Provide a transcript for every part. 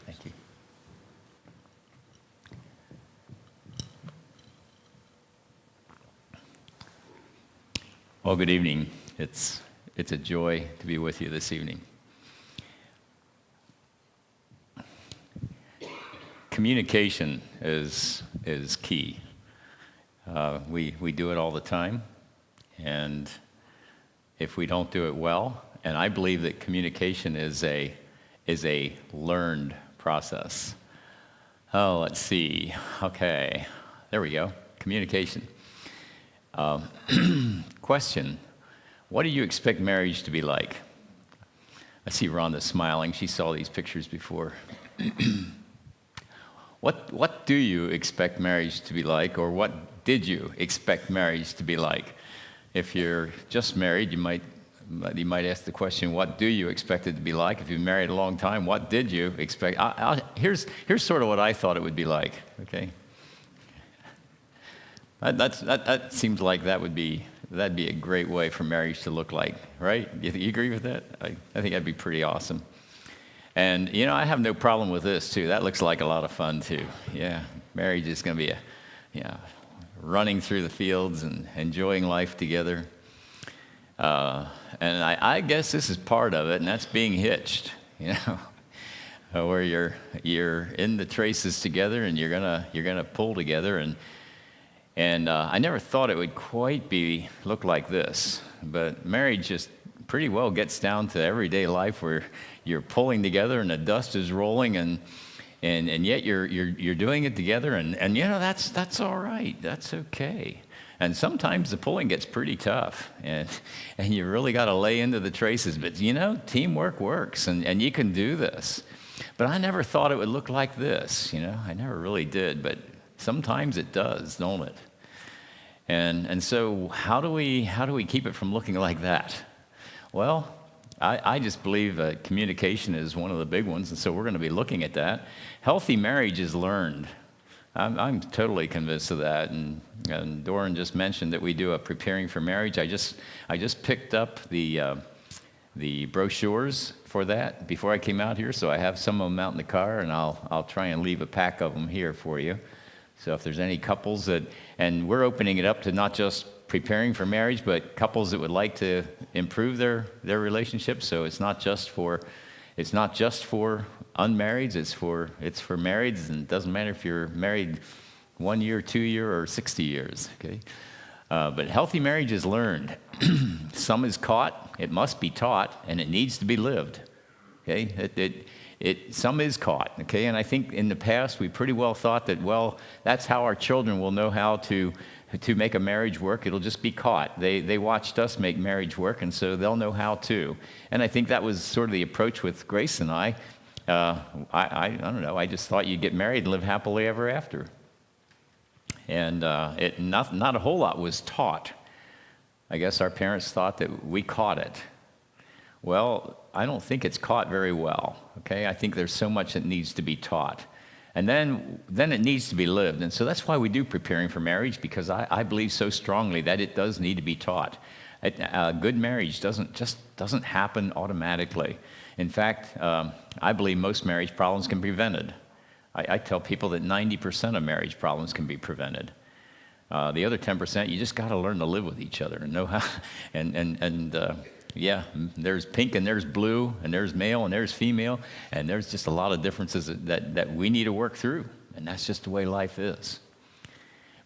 Thank you. Well, good evening. It's a joy to be with you this evening. Communication is key. We do it all the time, and if we don't do it well, and I believe that communication is a learned process. Oh, let's see. Okay, there we go. Communication. Question: what do you expect marriage to be like? I see Rhonda smiling. She saw these pictures before. What do you expect marriage to be like, or what did you expect marriage to be like? If you're just married, you might ask the question, what do you expect it to be like? If you've been married a long time, what did you expect? Here's sort of what I thought it would be like, okay? That seems like that'd be a great way for marriage to look like, right? You agree with that? I think that'd be pretty awesome. And, I have no problem with this, too. That looks like a lot of fun, too. Yeah, marriage is going to be running through the fields and enjoying life together. And I guess this is part of it, and that's being hitched, where you're in the traces together and you're gonna pull together. And I never thought it would quite look like this, but marriage just pretty well gets down to everyday life where you're pulling together and the dust is rolling and yet you're doing it together and that's all right. That's okay. And sometimes the pulling gets pretty tough and you really got to lay into the traces. But teamwork works and you can do this. But I never thought it would look like this. I never really did. But sometimes it does, don't it? And so how do we keep it from looking like that? Well, I just believe that communication is one of the big ones, and so we're going to be looking at that. Healthy marriage is learned. I'm totally convinced of that, and Doran just mentioned that we do a preparing for marriage. I just picked up the brochures for that before I came out here, so I have some of them out in the car, and I'll try and leave a pack of them here for you. So if there's any couples and we're opening it up to not just preparing for marriage, but couples that would like to improve their relationship. So it's not just for unmarrieds. It's for marrieds, and it doesn't matter if you're married 1 year, 2 year, or 60 years. Okay, but healthy marriage is learned. Some is caught. It must be taught, and it needs to be lived. Okay, some is caught. Okay, and I think in the past we pretty well thought that that's how our children will know how to make a marriage work. It'll just be caught. They watched us make marriage work, and so they'll know how to. And I think that was sort of the approach with Grace and I. I don't know. I just thought you'd get married and live happily ever after. And not a whole lot was taught. I guess our parents thought that we caught it. Well, I don't think it's caught very well. Okay, I think there's so much that needs to be taught. And then it needs to be lived. And so that's why we do preparing for marriage, because I believe so strongly that it does need to be taught. A good marriage doesn't happen automatically. In fact, I believe most marriage problems can be prevented. I tell people that 90% of marriage problems can be prevented. The other 10%, you just got to learn to live with each other and know how. Yeah, there's pink and there's blue and there's male and there's female, and there's just a lot of differences that we need to work through, and that's just the way life is.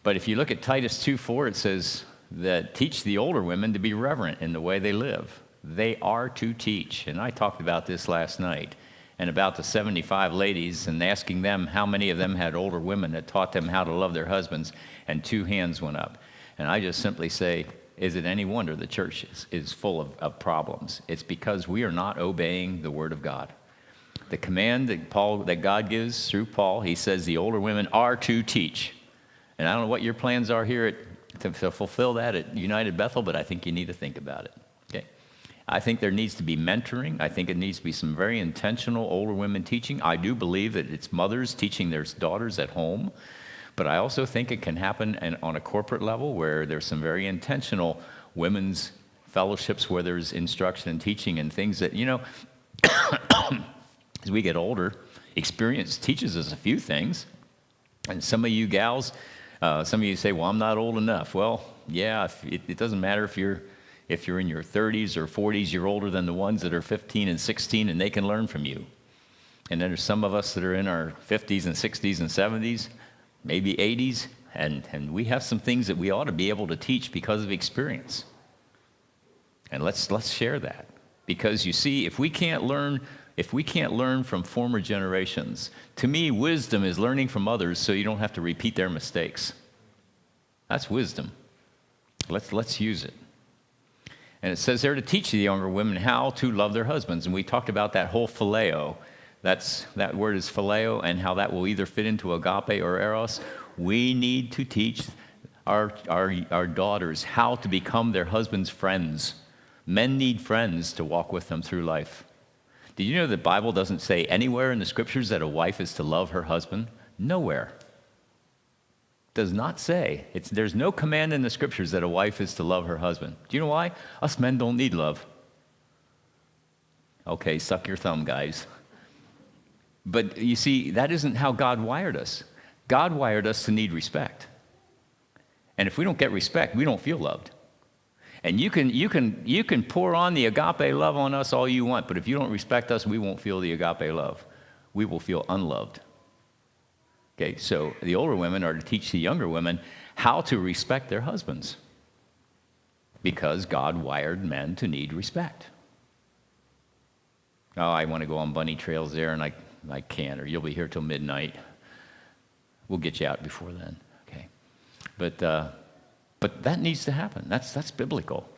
But if you look at Titus 2:4, it says that teach the older women to be reverent in the way they live. They are to teach, and I talked about this last night, and about the 75 ladies, and asking them how many of them had older women that taught them how to love their husbands, and 2 hands went up. And I just simply say, is it any wonder the church is full of problems? It's because we are not obeying the Word of God. The command that God gives through Paul, he says the older women are to teach. And I don't know what your plans are here to fulfill that at United Bethel, but I think you need to think about it. Okay. I think there needs to be mentoring. I think it needs to be some very intentional older women teaching. I do believe that it's mothers teaching their daughters at home. But I also think it can happen on a corporate level where there's some very intentional women's fellowships where there's instruction and teaching and things that, As we get older, experience teaches us a few things. And some of you gals, some of you say, well, I'm not old enough. Well, yeah, it doesn't matter if you're in your 30s or 40s, you're older than the ones that are 15 and 16, and they can learn from you. And then there's some of us that are in our 50s and 60s and 70s, maybe 80s, and we have some things that we ought to be able to teach because of experience. And let's share that. Because you see, if we can't learn from former generations, to me, wisdom is learning from others so you don't have to repeat their mistakes. That's wisdom. Let's use it. And it says there to teach the younger women how to love their husbands. And we talked about that whole phileo. That word is phileo, and how that will either fit into agape or eros. We need to teach our daughters how to become their husbands' friends. Men need friends to walk with them through life. Did you know the Bible doesn't say anywhere in the scriptures that a wife is to love her husband? Nowhere. Does not say. There's no command in the scriptures that a wife is to love her husband. Do you know why? Us men don't need love. Okay, suck your thumb, guys. But you see, that isn't how God wired us. God wired us to need respect. And if we don't get respect, we don't feel loved. And you can pour on the agape love on us all you want, but if you don't respect us, we won't feel the agape love. We will feel unloved. Okay, so the older women are to teach the younger women how to respect their husbands, because God wired men to need respect. Oh, I want to go on bunny trails there, and I can't, or you'll be here till midnight. We'll get you out before then, okay? But that needs to happen. That's biblical.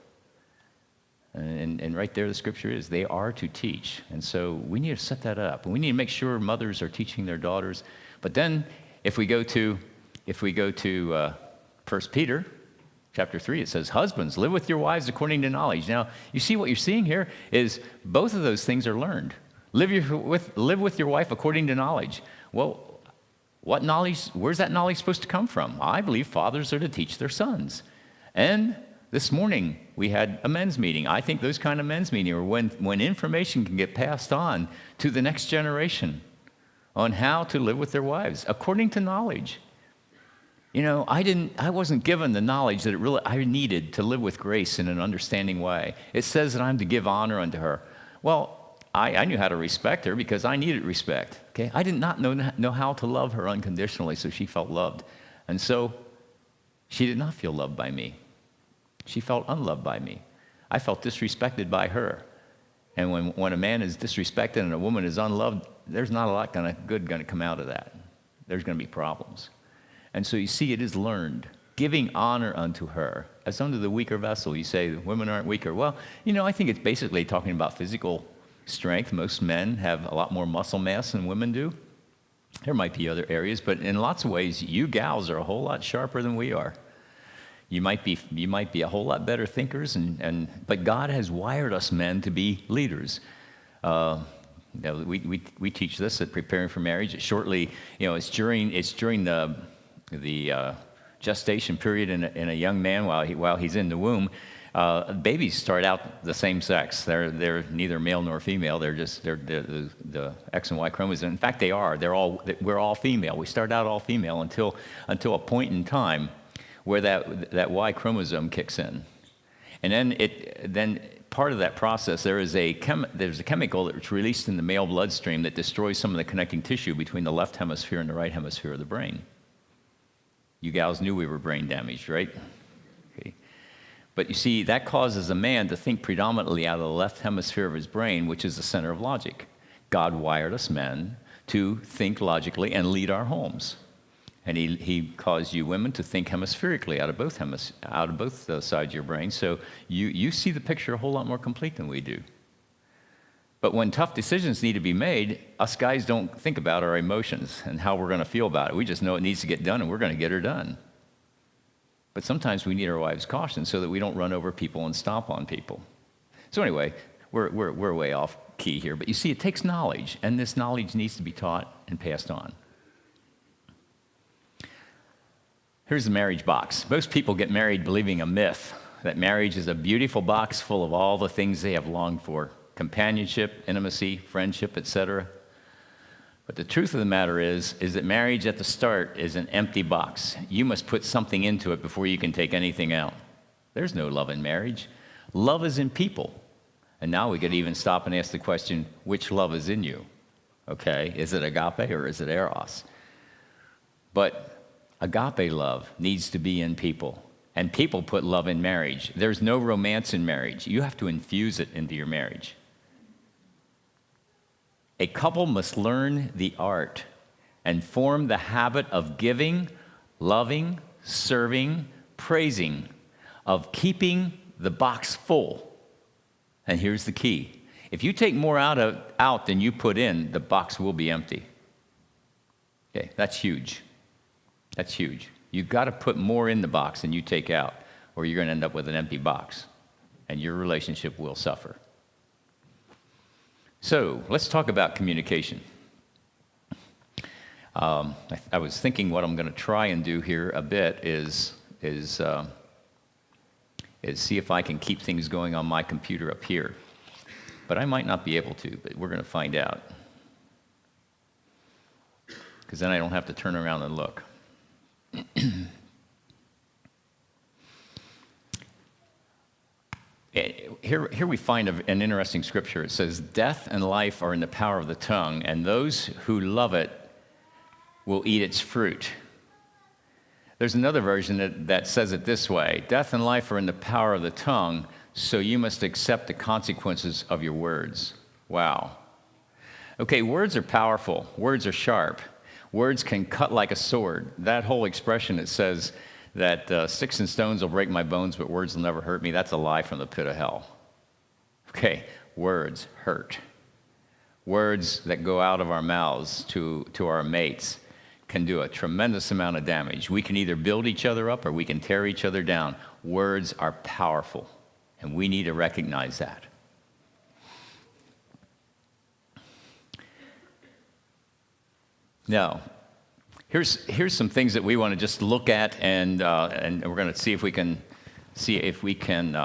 And right there the scripture is, they are to teach. And so we need to set that up. And we need to make sure mothers are teaching their daughters. But then if we go to 1 Peter chapter 3, it says, husbands, live with your wives according to knowledge. Now, you see what you're seeing here is both of those things are learned. Live with your wife according to knowledge. Well, what knowledge? Where's that knowledge supposed to come from? I believe fathers are to teach their sons. And this morning we had a men's meeting. I think those kind of men's meetings are when information can get passed on to the next generation on how to live with their wives according to knowledge. You know, I wasn't given the knowledge that I needed to live with grace in an understanding way. It says that I'm to give honor unto her. Well, I knew how to respect her because I needed respect. Okay, I did not know how to love her unconditionally, so she felt loved. And so she did not feel loved by me. She felt unloved by me. I felt disrespected by her. And when a man is disrespected and a woman is unloved, there's not a lot good going to come out of that. There's going to be problems. And so you see, it is learned. Giving honor unto her as unto the weaker vessel. You say women aren't weaker. Well, you know, I think it's basically talking about physical strength. Most men have a lot more muscle mass than women do. There might be other areas, but in lots of ways, you gals are a whole lot sharper than we are. You might be a whole lot better thinkers, but God has wired us men to be leaders. We teach this at Preparing for Marriage. It's shortly, it's during the gestation period in a young man while he's in the womb. Babies start out the same sex. They're neither male nor female. They're the X and Y chromosome. In fact, they are. We're all female. We start out all female until a point in time where that Y chromosome kicks in, and then part of that process there's a chemical that's released in the male bloodstream that destroys some of the connecting tissue between the left hemisphere and the right hemisphere of the brain. You gals knew we were brain damaged, right? Okay. But you see, that causes a man to think predominantly out of the left hemisphere of his brain, which is the center of logic. God wired us men to think logically and lead our homes. And he caused you women to think hemispherically out of both sides of your brain. So you see the picture a whole lot more complete than we do. But when tough decisions need to be made, us guys don't think about our emotions and how we're going to feel about it. We just know it needs to get done, and we're going to get her done. But sometimes we need our wives' caution so that we don't run over people and stomp on people. So anyway, we're way off key here. But you see, it takes knowledge, and this knowledge needs to be taught and passed on. Here's the marriage box. Most people get married believing a myth that marriage is a beautiful box full of all the things they have longed for: companionship, intimacy, friendship, etc. But the truth of the matter is that marriage at the start is an empty box. You must put something into it before you can take anything out. There's no love in marriage. Love is in people. And now we could even stop and ask the question, which love is in you? Okay, is it agape or is it eros? But agape love needs to be in people. And people put love in marriage. There's no romance in marriage. You have to infuse it into your marriage. A couple must learn the art and form the habit of giving, loving, serving, praising, of keeping the box full. And here's the key. If you take more out than you put in, the box will be empty. Okay, that's huge. That's huge. You've got to put more in the box than you take out, or you're going to end up with an empty box, and your relationship will suffer. So let's talk about communication. I was thinking what I'm going to try and do here a bit is see if I can keep things going on my computer up here. But I might not be able to, but we're going to find out. Because then I don't have to turn around and look. Here we find an interesting scripture. It says, death and life are in the power of the tongue, and those who love it will eat its fruit. There's another version that says it this way: death and life are in the power of the tongue, so you must accept the consequences of your words. Wow. Okay, words are powerful. Words are sharp. Words can cut like a sword. That whole expression that says that sticks and stones will break my bones, but words will never hurt me, that's a lie from the pit of hell. Okay, words hurt. Words that go out of our mouths to our mates can do a tremendous amount of damage. We can either build each other up or we can tear each other down. Words are powerful, and we need to recognize that. Now, here's some things that we want to just look at, and we're going to see if we can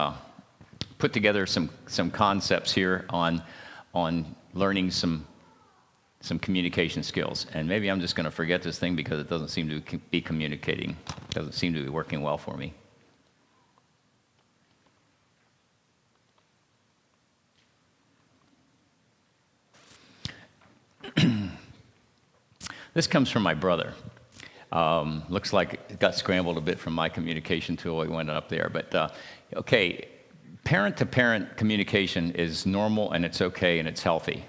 put together some concepts here on learning some communication skills. And maybe I'm just going to forget this thing because it doesn't seem to be communicating. It doesn't seem to be working well for me. This comes from my brother. Looks like it got scrambled a bit from my communication tool. We went up there. But, okay, parent-to-parent communication is normal, and it's okay, and it's healthy.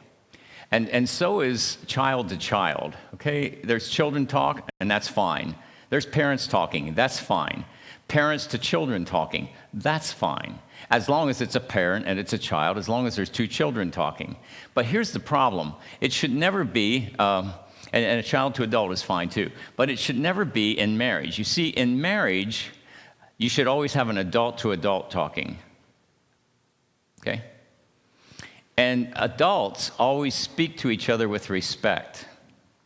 And so is child to child, okay? There's children talk, and that's fine. There's parents talking, that's fine. Parents to children talking, that's fine. As long as it's a parent and it's a child, as long as there's two children talking. But here's the problem. It should never be, and a child to adult is fine too, but it should never be in marriage. You see, in marriage, you should always have an adult to adult talking, okay? And adults always speak to each other with respect,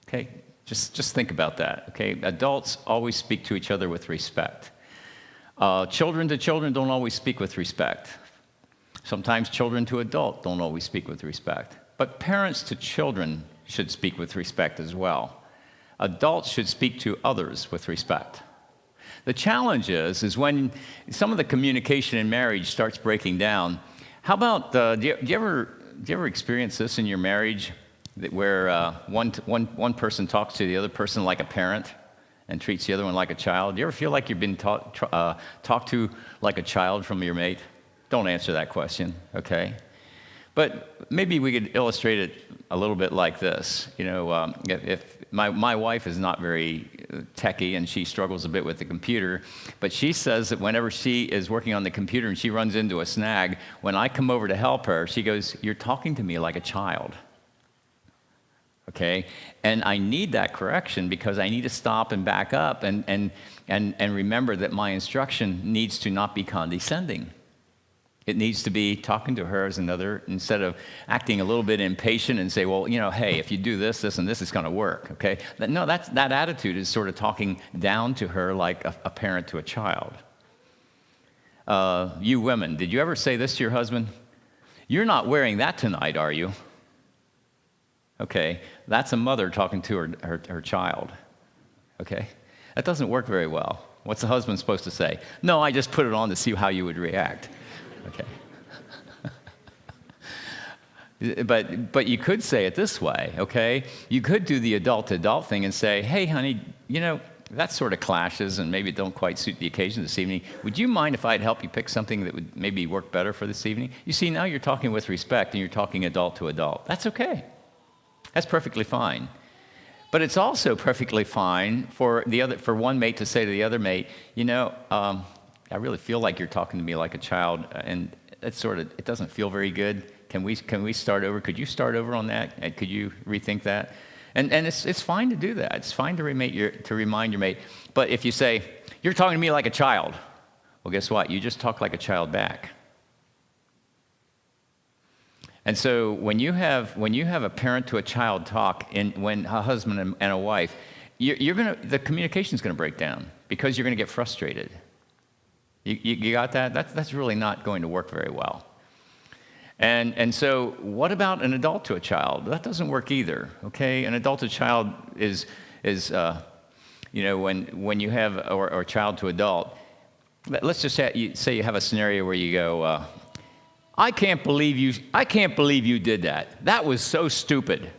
okay? Just think about that, okay? Adults always speak to each other with respect. Children to children don't always speak with respect. Sometimes children to adult don't always speak with respect. But parents to children should speak with respect as well. Adults should speak to others with respect. The challenge is when some of the communication in marriage starts breaking down. How about, do you ever experience this in your marriage, where one person talks to the other person like a parent and treats the other one like a child? Do you ever feel like you've been talked to like a child from your mate? Don't answer that question, okay? But maybe we could illustrate it a little bit like this. You know, if my wife is not very techie and she struggles a bit with the computer, but she says that whenever she is working on the computer and she runs into a snag, when I come over to help her, she goes, "You're talking to me like a child." Okay? And I need that correction because I need to stop and back up and remember that my instruction needs to not be condescending. It needs to be talking to her as another, instead of acting a little bit impatient and say, well, you know, hey, if you do this, this, and this, it's going to work, okay? No, that attitude is sort of talking down to her like a parent to a child. You women, did you ever say this to your husband? "You're not wearing that tonight, are you?" Okay, that's a mother talking to her child. Okay, that doesn't work very well. What's the husband supposed to say? No, I just put it on to see how you would react. Okay. But you could say it this way, okay? You could do the adult-to-adult thing and say, hey, honey, that sort of clashes and maybe it don't quite suit the occasion this evening. Would you mind if I'd help you pick something that would maybe work better for this evening? You see, now you're talking with respect and you're talking adult to adult. That's okay. That's perfectly fine. But it's also perfectly fine for one mate to say to the other mate, I really feel like you're talking to me like a child, and it doesn't feel very good. Can we start over? Could you start over on that? And could you rethink that? And it's fine to do that. It's fine to remind your mate. But if you say, you're talking to me like a child, well, guess what? You just talk like a child back. And so when you have a parent to a child talk, when a husband and a wife, the communication is going to break down because you're going to get frustrated. You got that? That's really not going to work very well. And so what about an adult to a child? That doesn't work either. Okay, an adult to child is when you have or child to adult. Let's just say you have a scenario where you go. I can't believe you did that. That was so stupid.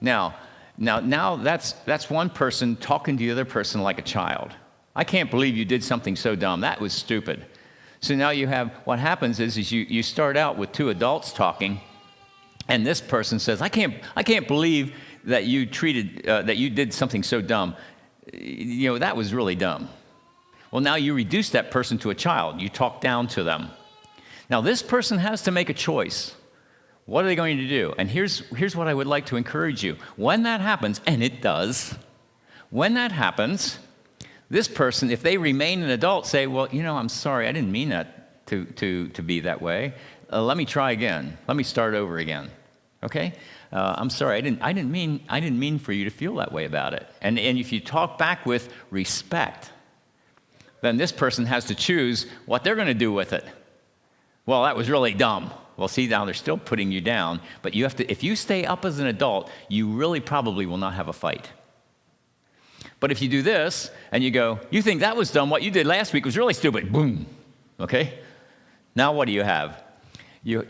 Now that's one person talking to the other person like a child. I can't believe you did something so dumb. That was stupid. So now what happens is you start out with two adults talking, and this person says, I can't believe that you did something so dumb. That was really dumb. Well, now you reduce that person to a child. You talk down to them. Now, this person has to make a choice. What are they going to do? And here's what I would like to encourage you. When that happens, and it does, when that happens, this person, if they remain an adult, say, well, I'm sorry, I didn't mean that to be that way. Let me try again. Let me start over again. Okay? I'm sorry, I didn't mean for you to feel that way about it. And if you talk back with respect, then this person has to choose what they're going to do with it. Well, that was really dumb. Well, see, now they're still putting you down, but if you stay up as an adult, you really probably will not have a fight. But if you do this, and you go, you think that was dumb, what you did last week was really stupid, boom, okay? Now what do you have? You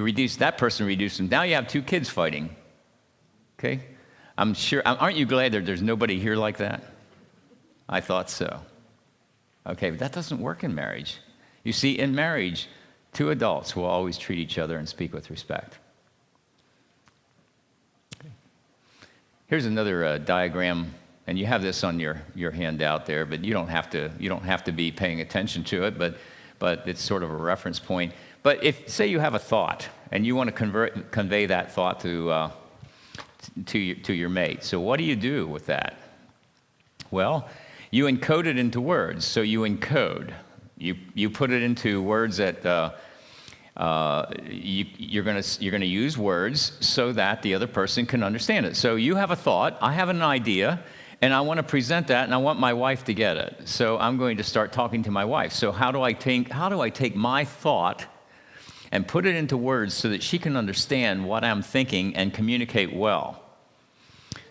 reduce, that person reduced them. Now you have two kids fighting, okay? I'm sure, aren't you glad there's nobody here like that? I thought so. Okay, but that doesn't work in marriage. You see, in marriage, two adults will always treat each other and speak with respect. Okay. Here's another diagram, and you have this on your handout there, but you don't have to be paying attention to it, but it's sort of a reference point. But if, say, you have a thought, and you want to convey that thought to your mate, so what do you do with that? Well, you encode it into words. So you encode. You put it into words that you're going to use words so that the other person can understand it. So you have a thought, I have an idea, and I want to present that, and I want my wife to get it. So I'm going to start talking to my wife. So how do I take my thought and put it into words so that she can understand what I'm thinking and communicate well?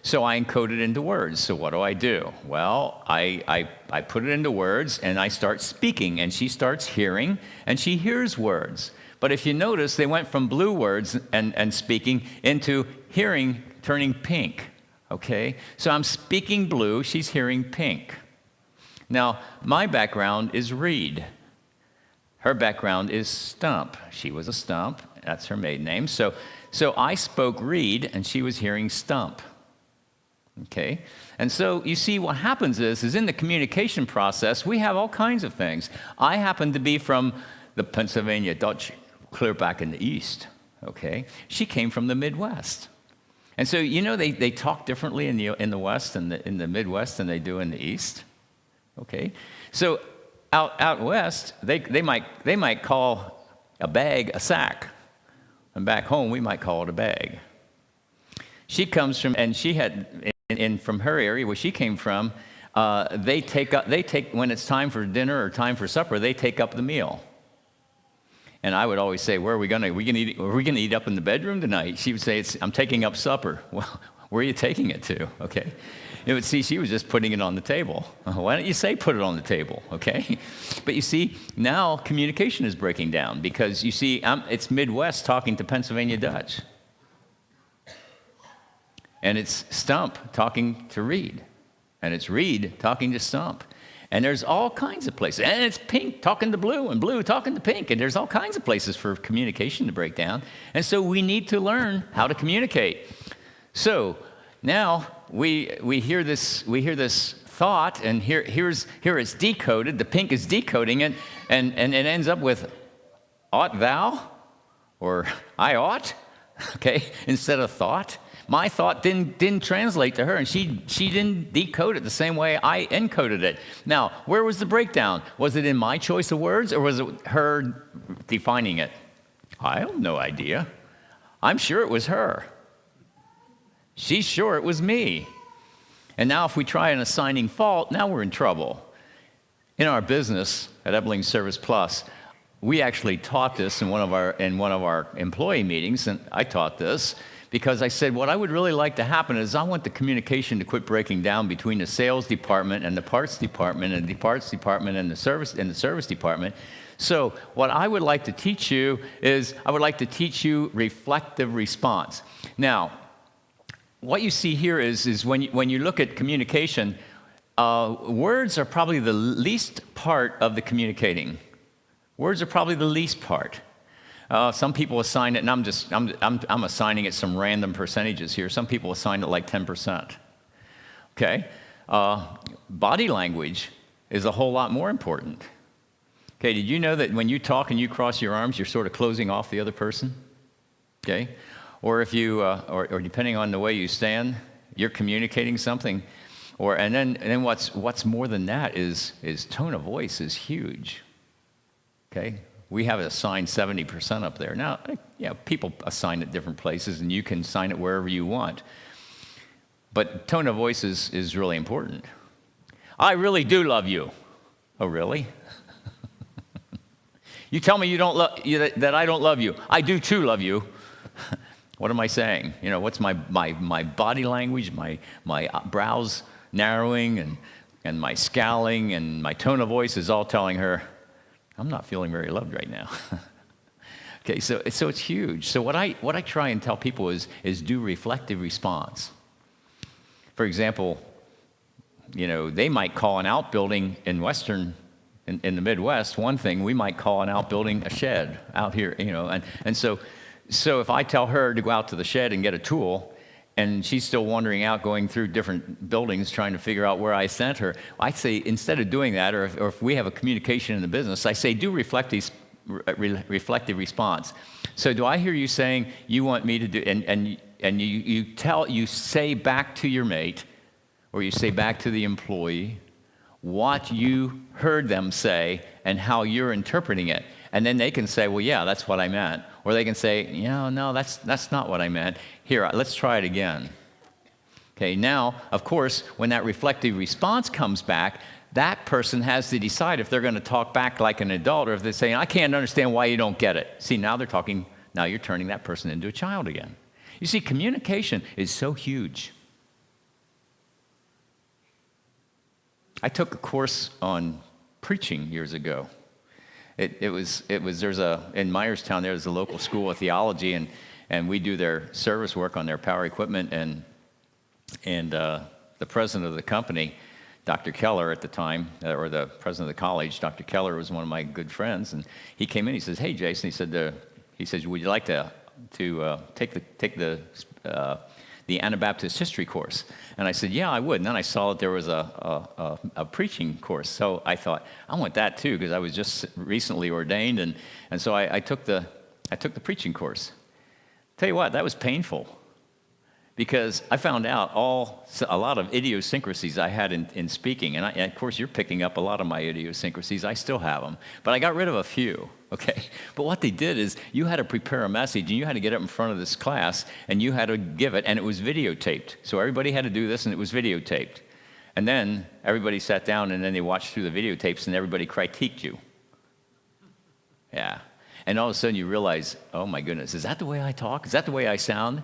So I encode it into words. So what do? Well, I put it into words, and I start speaking, and she starts hearing, and she hears words. But if you notice, they went from blue words and speaking into hearing, turning pink, okay? So I'm speaking blue, she's hearing pink. Now, my background is reed. Her background is stump. She was a stump, that's her maiden name. So I spoke reed, and she was hearing stump. Okay, and so you see what happens is in the communication process, we have all kinds of things. I happen to be from the Pennsylvania Dutch, clear back in the East, okay? She came from the Midwest. And so, they talk differently in the West and in the Midwest than they do in the East, okay? So out West, they might call a bag a sack, and back home, we might call it a bag. She comes from, and she had... And from her area where she came from, they take when it's time for dinner or time for supper, they take up the meal. And I would always say, are we gonna eat up in the bedroom tonight? She would say, I'm taking up supper. Well, where are you taking it to, okay? You would see she was just putting it on the table. Why don't you say put it on the table, okay? But you see, now communication is breaking down because you see, it's Midwest talking to Pennsylvania Dutch. And it's Stump talking to Reed. And it's Reed talking to Stump. And there's all kinds of places. And it's Pink talking to Blue and Blue talking to Pink. And there's all kinds of places for communication to break down. And so we need to learn how to communicate. So now we hear this thought, and here it's decoded. The Pink is decoding it, and it ends up with ought thou, or I ought, okay, instead of thought. My thought didn't translate to her, and she didn't decode it the same way I encoded it. Now, where was the breakdown? Was it in my choice of words, or was it her defining it? I have no idea. I'm sure it was her. She's sure it was me. And now if we try an assigning fault, now we're in trouble. In our business at Ebling Service Plus, we actually taught this in one of our employee meetings, and I taught this because I said what I would really like to happen is I want the communication to quit breaking down between the sales department and the parts department and the parts department and the service department. So what I would like to teach you is I would like to teach you reflective response. Now, what you see here is when you look at communication, words are probably the least part of the communicating. Words are probably the least part. Some people assign it, and I'm assigning it some random percentages here. Some people assign it like 10%. Okay, body language is a whole lot more important. Okay, did you know that when you talk and you cross your arms, you're sort of closing off the other person? Okay. Or if you, or depending on the way you stand, you're communicating something. And then what's more than that is tone of voice is huge. Okay, we have it assigned 70% up there. Now, yeah, people assign it different places, and you can assign it wherever you want. But tone of voice is really important. I really do love you. Oh, really? You tell me you don't that I don't love you. I do too love you. What am I saying? You know, what's my body language, my brows narrowing and my scowling and my tone of voice is all telling her, I'm not feeling very loved right now. Okay, so it's huge. So what I try and tell people is do reflective response. For example, you know, they might call an outbuilding in the Midwest one thing, we might call an outbuilding a shed out here, you know, and so if I tell her to go out to the shed and get a tool, and she's still wandering out, going through different buildings, trying to figure out where I sent her, I say, instead of doing that, or if we have a communication in the business, I say, do reflective response. So do I hear you saying you want me to do, and you say back to your mate, or you say back to the employee, what you heard them say and how you're interpreting it. And then they can say, well, yeah, that's what I meant. Or they can say, no, that's not what I meant. Here, let's try it again. Okay, now, of course, when that reflective response comes back, that person has to decide if they're going to talk back like an adult or if they're saying, I can't understand why you don't get it. See, now you're turning that person into a child again. You see, communication is so huge. I took a course on preaching years ago. In Myerstown, there's a local school of theology, and we do their service work on their power equipment, and the president of the company, Dr. Keller at the time, or the president of the college, Dr. Keller was one of my good friends, and he came in, he says, hey, Jason, he says, would you like to take the Anabaptist history course? And I said, yeah, I would. And then I saw that there was a preaching course. So I thought, I want that too, because I was just recently ordained. And so I took the preaching course. Tell you what, that was painful, because I found out a lot of idiosyncrasies I had in speaking. And of course, you're picking up a lot of my idiosyncrasies. I still have them. But I got rid of a few, okay? But what they did is you had to prepare a message, and you had to get up in front of this class, and you had to give it, and it was videotaped. So everybody had to do this, and it was videotaped. And then everybody sat down, and then they watched through the videotapes, and everybody critiqued you. Yeah. And all of a sudden you realize, oh my goodness, is that the way I talk? Is that the way I sound?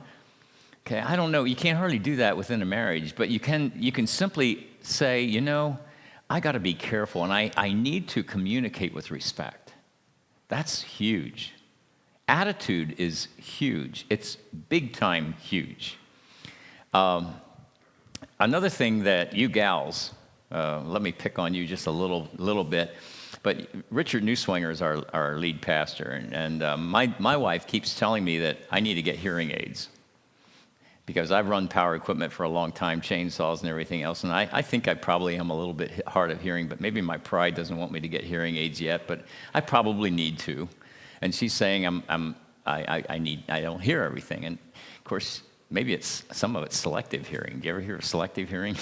Okay, I don't know. You can't hardly do that within a marriage, but you can simply say, I got to be careful, and I need to communicate with respect. That's huge. Attitude is huge. It's big time huge. Another thing that you gals, let me pick on you just a little bit, but Richard Newswinger is our lead pastor, and my wife keeps telling me that I need to get hearing aids because I've run power equipment for a long time, chainsaws and everything else, and I think I probably am a little bit hard of hearing, but maybe my pride doesn't want me to get hearing aids yet, but I probably need to. And she's saying I don't hear everything, and of course maybe some of it's selective hearing. Do you ever hear of selective hearing?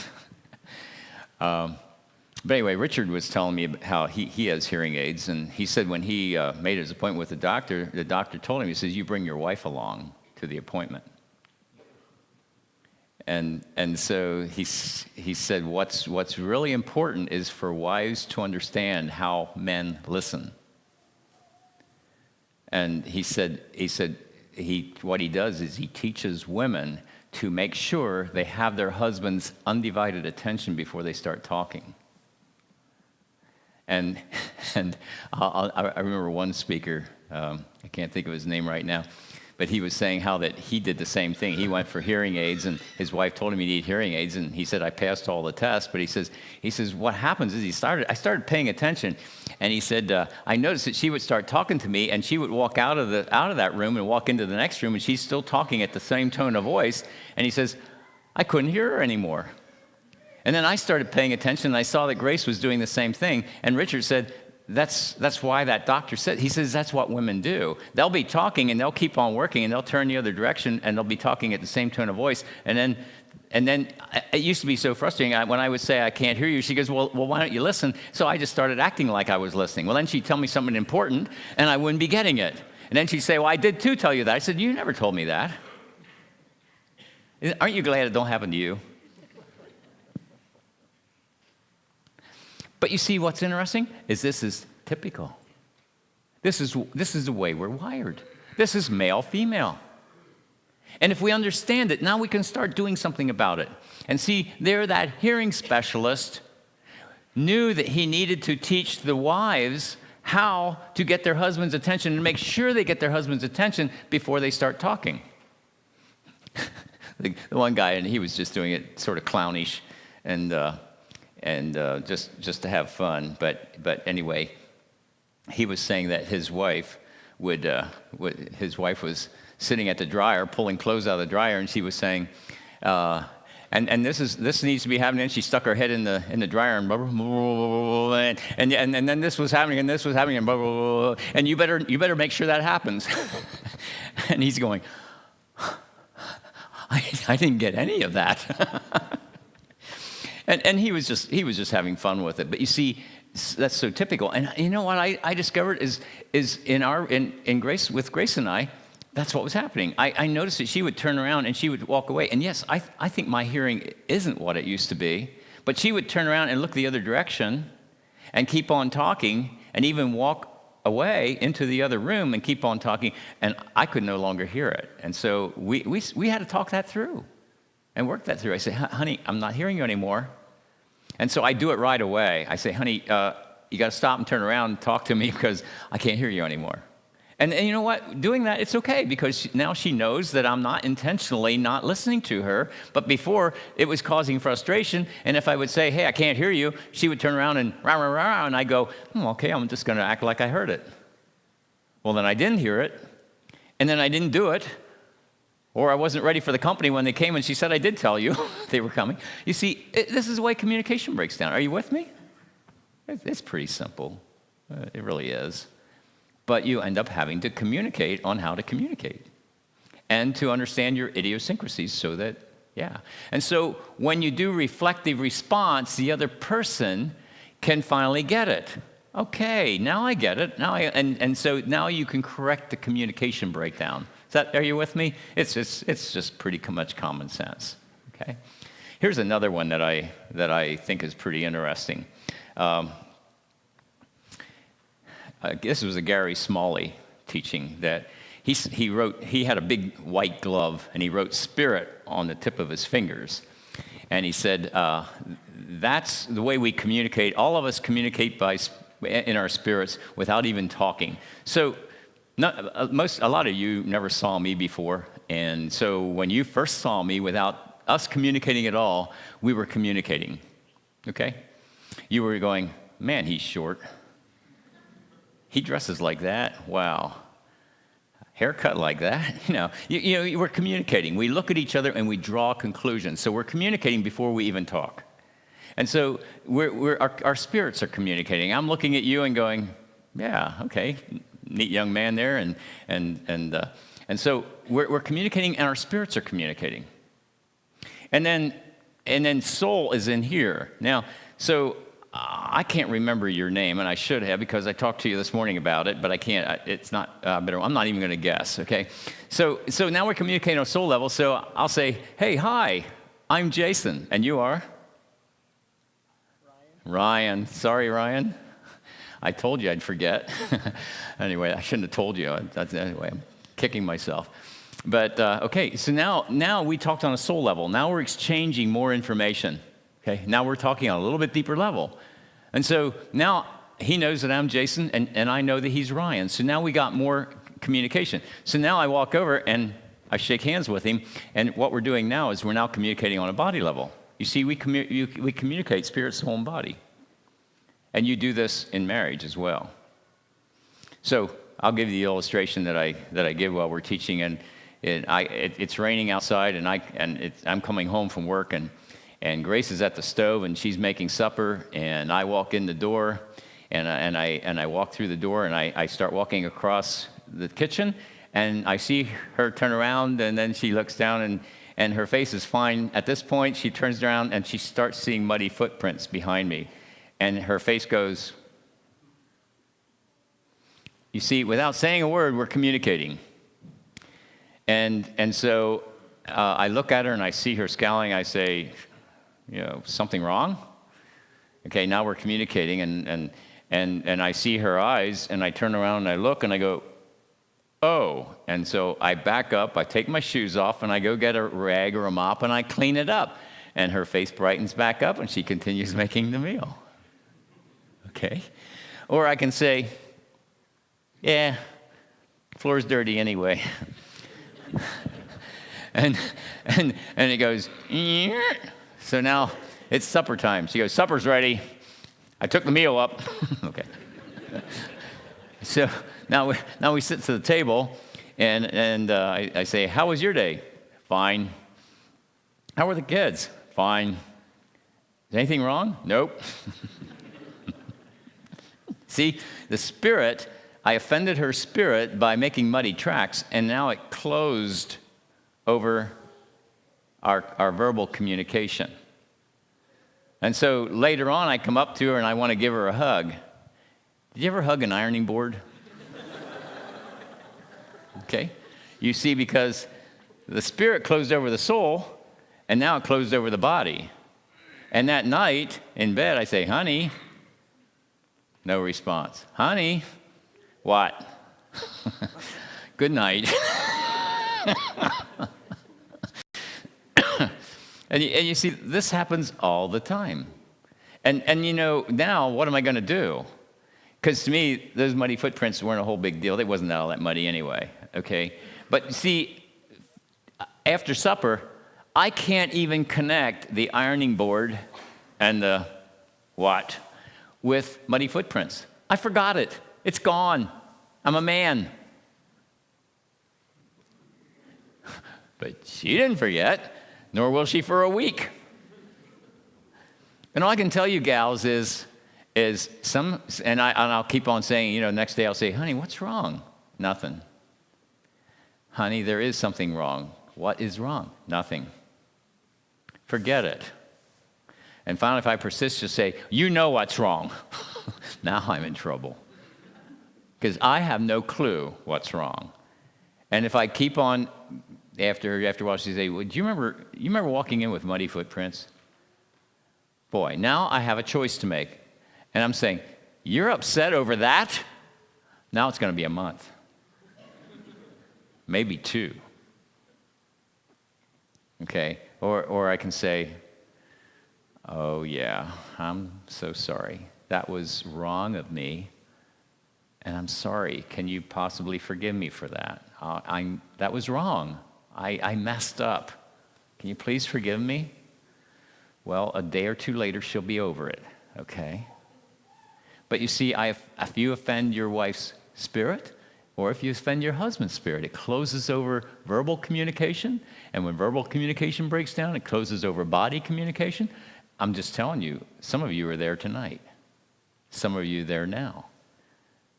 But anyway, Richard was telling me how he has hearing aids, and he said when he made his appointment with the doctor told him, he says, you bring your wife along to the appointment. And so he said what's really important is for wives to understand how men listen. And he said what he does is he teaches women to make sure they have their husband's undivided attention before they start talking. And I remember one speaker, I can't think of his name right now, but he was saying how that he did the same thing. He went for hearing aids, and his wife told him he needed hearing aids, and he said, I passed all the tests, but he says what happens is I started paying attention, and he said, I noticed that she would start talking to me, and she would walk out of that room and walk into the next room, and she's still talking at the same tone of voice, and he says, I couldn't hear her anymore. And then I started paying attention, and I saw that Grace was doing the same thing, and Richard said, that's why that doctor said, he says that's what women do. They'll be talking and they'll keep on working and they'll turn the other direction and they'll be talking at the same tone of voice. And then it used to be so frustrating. When I would say, I can't hear you, she goes, well, why don't you listen? So I just started acting like I was listening. Well, then she'd tell me something important and I wouldn't be getting it. And then she'd say, well, I did too tell you that. I said, you never told me that. Aren't you glad it don't happen to you? But you see, what's interesting is this is typical. This is the way we're wired. This is male, female. And if we understand it, now we can start doing something about it. And see, there that hearing specialist knew that he needed to teach the wives how to get their husband's attention and make sure they get their husband's attention before they start talking. The one guy, and he was just doing it sort of clownish and just to have fun. But anyway, he was saying that his wife was sitting at the dryer, pulling clothes out of the dryer, and she was saying, and this needs to be happening. And she stuck her head in the dryer, and then this was happening, and this was happening, and you better make sure that happens. And he's going, I didn't get any of that. And he was just having fun with it. But you see, that's so typical. And you know what I discovered is in Grace, with Grace and I, that's what was happening. I noticed that she would turn around and she would walk away. And yes, I think my hearing isn't what it used to be. But she would turn around and look the other direction and keep on talking and even walk away into the other room and keep on talking. And I could no longer hear it. And so we had to talk that through and work that through. I say, honey, I'm not hearing you anymore. And so I do it right away. I say, honey, you got to stop and turn around and talk to me because I can't hear you anymore. And you know what? Doing that, it's okay because now she knows that I'm not intentionally not listening to her. But before, it was causing frustration. And if I would say, hey, I can't hear you, she would turn around and rah, rah, rah, and I go, okay, I'm just going to act like I heard it. Well, then I didn't hear it. And then I didn't do it. Or I wasn't ready for the company when they came and she said, I did tell you they were coming. You see, this is the way communication breaks down. Are you with me? It's pretty simple. It really is. But you end up having to communicate on how to communicate and to understand your idiosyncrasies so that, yeah. And so when you do reflective response, the other person can finally get it. Okay, now I get it. And so now you can correct the communication breakdown. Are you with me? It's just pretty much common sense. Okay. Here's another one that I think is pretty interesting. This was a Gary Smalley teaching that he had a big white glove, and he wrote spirit on the tip of his fingers. And he said, that's the way we communicate. All of us communicate in our spirits without even talking. So a lot of you never saw me before. And so when you first saw me, without us communicating at all, we were communicating, okay? You were going, man, he's short. He dresses like that. Wow. Haircut like that. We're communicating. We look at each other and we draw conclusions. So we're communicating before we even talk. And so our spirits are communicating. I'm looking at you and going, yeah, okay, neat young man there. And so we're communicating, and our spirits are communicating. And then soul is in here. Now, so I can't remember your name, and I should have, because I talked to you this morning about it, but I can't. It's not. I'm not even going to guess. Okay. So now we're communicating on a soul level. So I'll say, hey, hi, I'm Jason, and you are Ryan. Sorry, Ryan. I told you I'd forget. Anyway, I shouldn't have told you. Anyway, I'm kicking myself. But okay. So now we talked on a soul level. Now we're exchanging more information. Okay, now we're talking on a little bit deeper level. And so now he knows that I'm Jason, and I know that he's Ryan. So now we got more communication. So now I walk over and I shake hands with him, and what we're doing now is we're now communicating on a body level. You see, we communicate spirit, soul, and body. And you do this in marriage as well. So I'll give you the illustration that I give while we're teaching, and it's raining outside, and I'm coming home from work, and Grace is at the stove, and she's making supper, and I walk in the door, and I walk through the door, and I start walking across the kitchen, and I see her turn around, and then she looks down, and her face is fine. At this point, she turns around, and she starts seeing muddy footprints behind me, and her face goes. You see, without saying a word, we're communicating. And so I look at her, and I see her scowling. I say, something wrong? Okay, now we're communicating, and I see her eyes, and I turn around, and I look, and I go, oh. And so I back up, I take my shoes off, and I go get a rag or a mop, and I clean it up. And her face brightens back up, and she continues making the meal. Okay? Or I can say, yeah, floor's dirty anyway. and it goes, yeah. So now it's supper time. She goes, supper's ready. I took the meal up. Okay. So now we sit to the table, and I say, how was your day? Fine. How were the kids? Fine. Is anything wrong? Nope. See, the spirit, I offended her spirit by making muddy tracks, and now it closed over our verbal communication. And so later on, I come up to her and I want to give her a hug. Did you ever hug an ironing board? Okay. You see, because the spirit closed over the soul, and now it closed over the body. And that night in bed, I say, honey, no response. Honey, what? Good night. And you see, this happens all the time. And now what am I going to do? Because to me, those muddy footprints weren't a whole big deal. They wasn't all that muddy anyway, okay? But see, after supper, I can't even connect the ironing board and the what with muddy footprints. I forgot it. It's gone. I'm a man. But she didn't forget, nor will she for a week. And all I can tell you, gals, is I'll keep on saying, next day I'll say, honey, what's wrong? Nothing. Honey, there is something wrong. What is wrong? Nothing. Forget it. And finally, if I persist, just say, you know what's wrong. Now I'm in trouble. Because I have no clue what's wrong. And if I keep on, after a while, she say, well, do you remember walking in with muddy footprints? Boy, now I have a choice to make. And I'm saying, you're upset over that? Now it's going to be a month. maybe 2. Okay? Or I can say, oh yeah, I'm so sorry. That was wrong of me, and I'm sorry. Can you possibly forgive me for that? That was wrong. I messed up. Can you please forgive me? Well, a day or 2 later, she'll be over it, okay? But you see, if you offend your wife's spirit, or if you offend your husband's spirit, it closes over verbal communication. And when verbal communication breaks down, it closes over body communication. I'm just telling you, some of you are there tonight. Some of you are there now.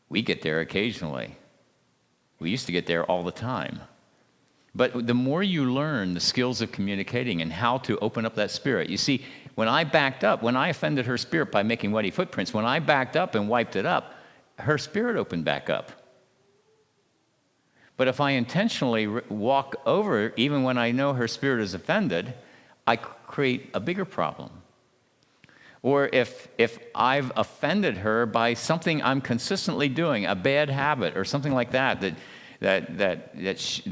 We get there occasionally. We used to get there all the time. But the more you learn the skills of communicating and how to open up that spirit, you see, when I backed up, when I offended her spirit by making wetty footprints, when I backed up and wiped it up, her spirit opened back up. But if I intentionally walk over, even when I know her spirit is offended, I create a bigger problem. Or if I've offended her by something I'm consistently doing, a bad habit or something like that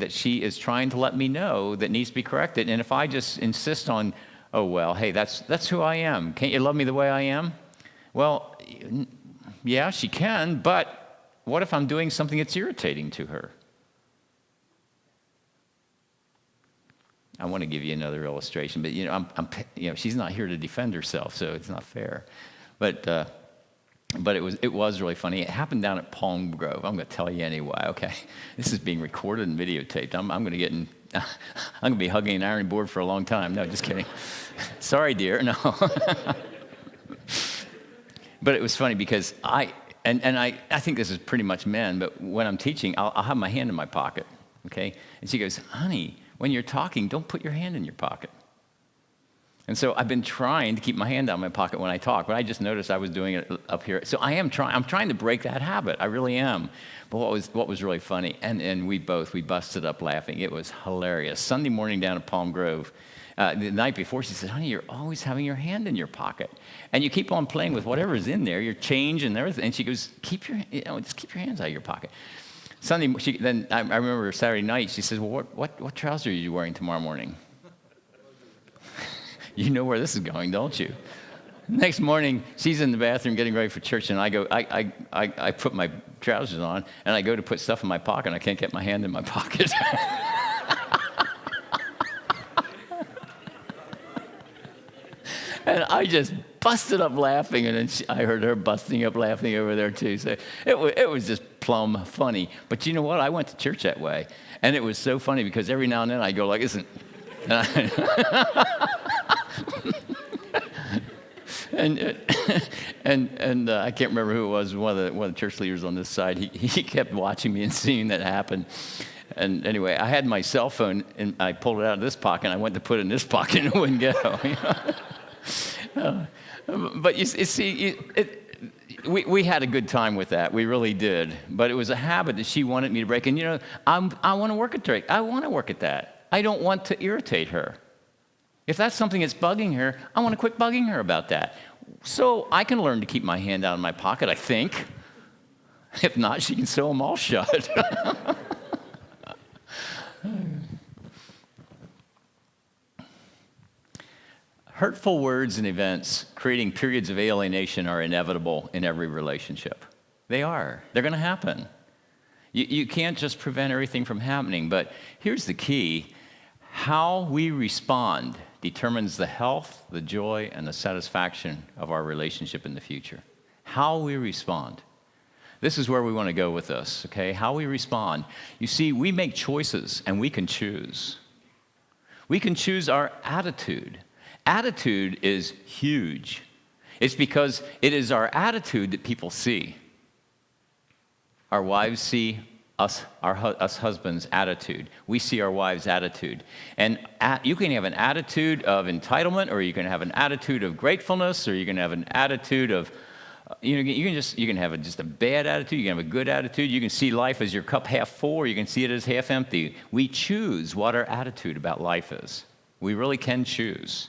she is trying to let me know that needs to be corrected, and if I just insist on, oh well, hey, that's who I am. Can't you love me the way I am? Well, yeah, she can, but what if I'm doing something that's irritating to her? I want to give you another illustration, but she's not here to defend herself, so it's not fair. But it was really funny. It happened down at Palm Grove. I'm going to tell you anyway. Okay, this is being recorded and videotaped. I'm going to get in. I'm going to be hugging an ironing board for a long time. No, just kidding. Sorry, dear. No. But it was funny because I think this is pretty much men. But when I'm teaching, I'll have my hand in my pocket. Okay, and she goes, "Honey, when you're talking, don't put your hand in your pocket." And so I've been trying to keep my hand out of my pocket when I talk, but I just noticed I was doing it up here. So I'm trying to break that habit. I really am. But what was really funny, and we busted up laughing. It was hilarious. Sunday morning down at Palm Grove, the night before, she said, "Honey, you're always having your hand in your pocket. And you keep on playing with whatever's in there, your change and everything." And she goes, just keep your hands out of your pocket. Sunday, I remember Saturday night, she says, "Well, what trousers are you wearing tomorrow morning?" You know where this is going, don't you? Next morning, she's in the bathroom getting ready for church, and I put my trousers on, and I go to put stuff in my pocket, and I can't get my hand in my pocket. And I just busted up laughing, and then I heard her busting up laughing over there too. So it was just plumb funny. But you know what? I went to church that way, and it was so funny because every now and then I go like, "Isn't?" And I can't remember who it was. One of the church leaders on this side. He kept watching me and seeing that happen. And anyway, I had my cell phone, and I pulled it out of this pocket, and I went to put it in this pocket, and it wouldn't go. But you see, we had a good time with that. We really did. But it was a habit that she wanted me to break. And I want to work at that. I want to work at that. I don't want to irritate her. If that's something that's bugging her, I want to quit bugging her about that. So I can learn to keep my hand out of my pocket, I think. If not, she can sew them all shut. Hurtful words and events creating periods of alienation are inevitable in every relationship. They are. They're going to happen. You can't just prevent everything from happening, but here's the key. How we respond determines the health, the joy, and the satisfaction of our relationship in the future. How we respond. This is where we want to go with this, okay? How we respond. You see, we make choices, and we can choose. We can choose our attitude. Attitude is huge. It's because it is our attitude that people see. Our wives see us husbands' attitude. We see our wives' attitude. And you can have an attitude of entitlement, or you can have an attitude of gratefulness, or you can have an attitude of, you can have just a bad attitude, you can have a good attitude, you can see life as your cup half full, or you can see it as half empty. We choose what our attitude about life is. We really can choose.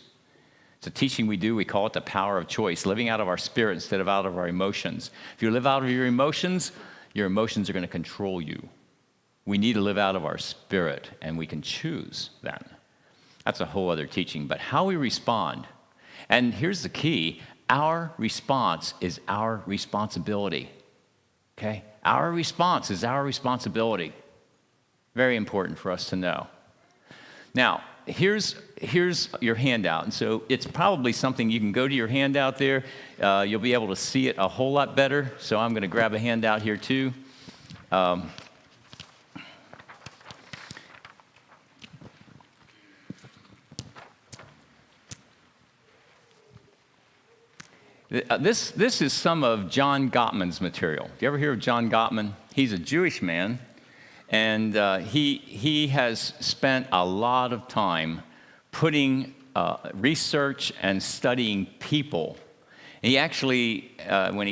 It's a teaching we do. We call it the power of choice, living out of our spirit instead of out of our emotions. If you live out of your emotions are going to control you. We need to live out of our spirit, and we can choose then. That's a whole other teaching. But how we respond, and here's the key, our response is our responsibility. Okay? Our response is our responsibility. Very important for us to know. Now, here's your handout. And so it's probably something you can go to your handout there. You'll be able to see it a whole lot better. So I'm going to grab a handout here too. This is some of John Gottman's material. Do you ever hear of John Gottman? He's a Jewish man, and he has spent a lot of time putting research and studying people. He actually,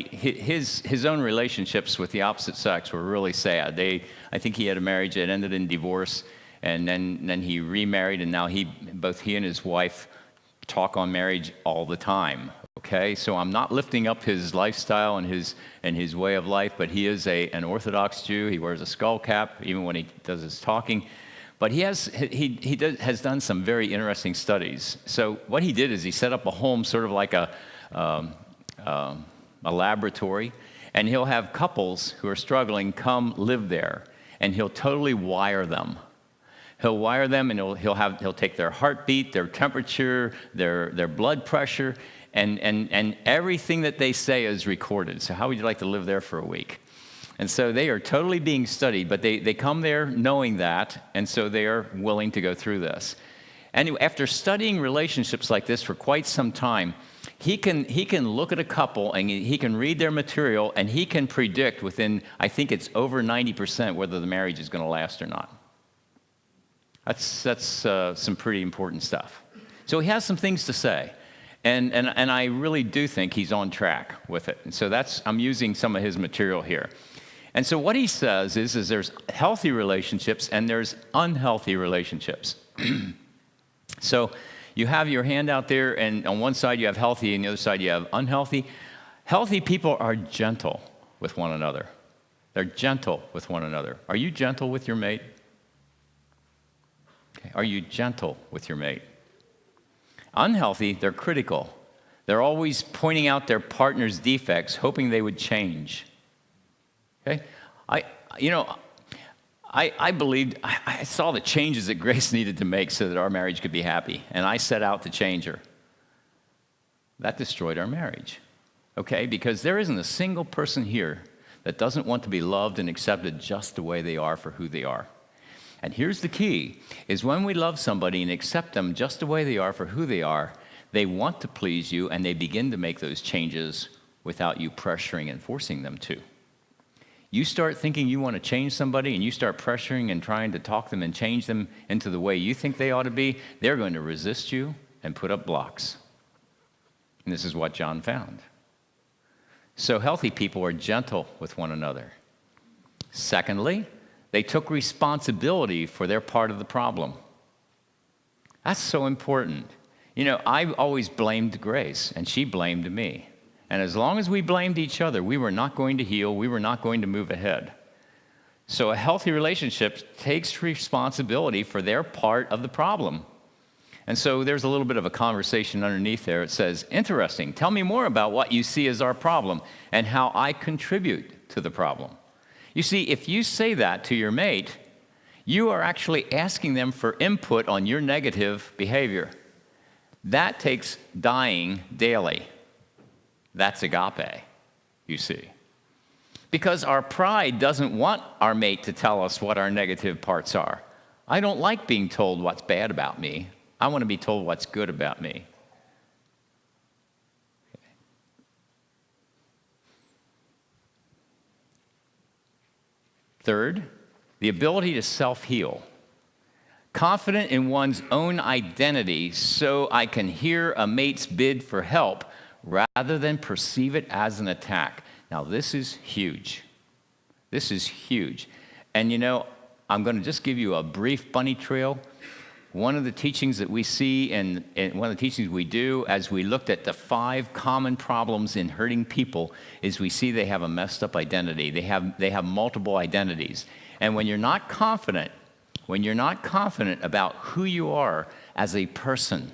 his own relationships with the opposite sex were really sad. I think he had a marriage that ended in divorce, and then he remarried, and now both he and his wife talk on marriage all the time. Okay, so I'm not lifting up his lifestyle and his way of life, but he is an Orthodox Jew. He wears a skull cap even when he does his talking. But he has done some very interesting studies. So what he did is he set up a home, sort of like a laboratory, and he'll have couples who are struggling come live there, and he'll totally wire them. He'll wire them, and he'll take their heartbeat, their temperature, their blood pressure, and everything that they say is recorded. So how would you like to live there for a week? And so they are totally being studied, but they come there knowing that, and so they are willing to go through this. And after studying relationships like this for quite some time, he can look at a couple and he can read their material, and he can predict within, I think it's over 90%, whether the marriage is going to last or not. That's some pretty important stuff. So he has some things to say. And I really do think he's on track with it. And so I'm using some of his material here. And so what he says is there's healthy relationships and there's unhealthy relationships. So you have your hand out there, and on one side you have healthy, and the other side you have unhealthy. Healthy people are gentle with one another. They're gentle with one another. Are you gentle with your mate? Okay. Are you gentle with your mate? Unhealthy, they're critical. They're always pointing out their partner's defects, hoping they would change. Okay? I believed, I saw the changes that Grace needed to make so that our marriage could be happy, and I set out to change her. That destroyed our marriage. Okay? Because there isn't a single person here that doesn't want to be loved and accepted just the way they are for who they are. And here's the key, is when we love somebody and accept them just the way they are for who they are, they want to please you, and they begin to make those changes without you pressuring and forcing them to. You start thinking you want to change somebody, and you start pressuring and trying to talk them and change them into the way you think they ought to be, they're going to resist you and put up blocks. And this is what John found. So healthy people are gentle with one another. Secondly, they took responsibility for their part of the problem. That's so important. I always blamed Grace, and she blamed me. And as long as we blamed each other, we were not going to heal, we were not going to move ahead. So a healthy relationship takes responsibility for their part of the problem. And so there's a little bit of a conversation underneath there. It says, interesting, tell me more about what you see as our problem and how I contribute to the problem. You see, if you say that to your mate, you are actually asking them for input on your negative behavior. That takes dying daily. That's agape, you see. Because our pride doesn't want our mate to tell us what our negative parts are. I don't like being told what's bad about me. I want to be told what's good about me. Third, the ability to self-heal. Confident in one's own identity so I can hear a mate's bid for help rather than perceive it as an attack. Now, this is huge. This is huge. And I'm going to just give you a brief bunny trail. One of the teachings that we see and one of the teachings we do as we looked at the 5 common problems in hurting people is we see they have a messed up identity. They have multiple identities. And when you're not confident about who you are as a person,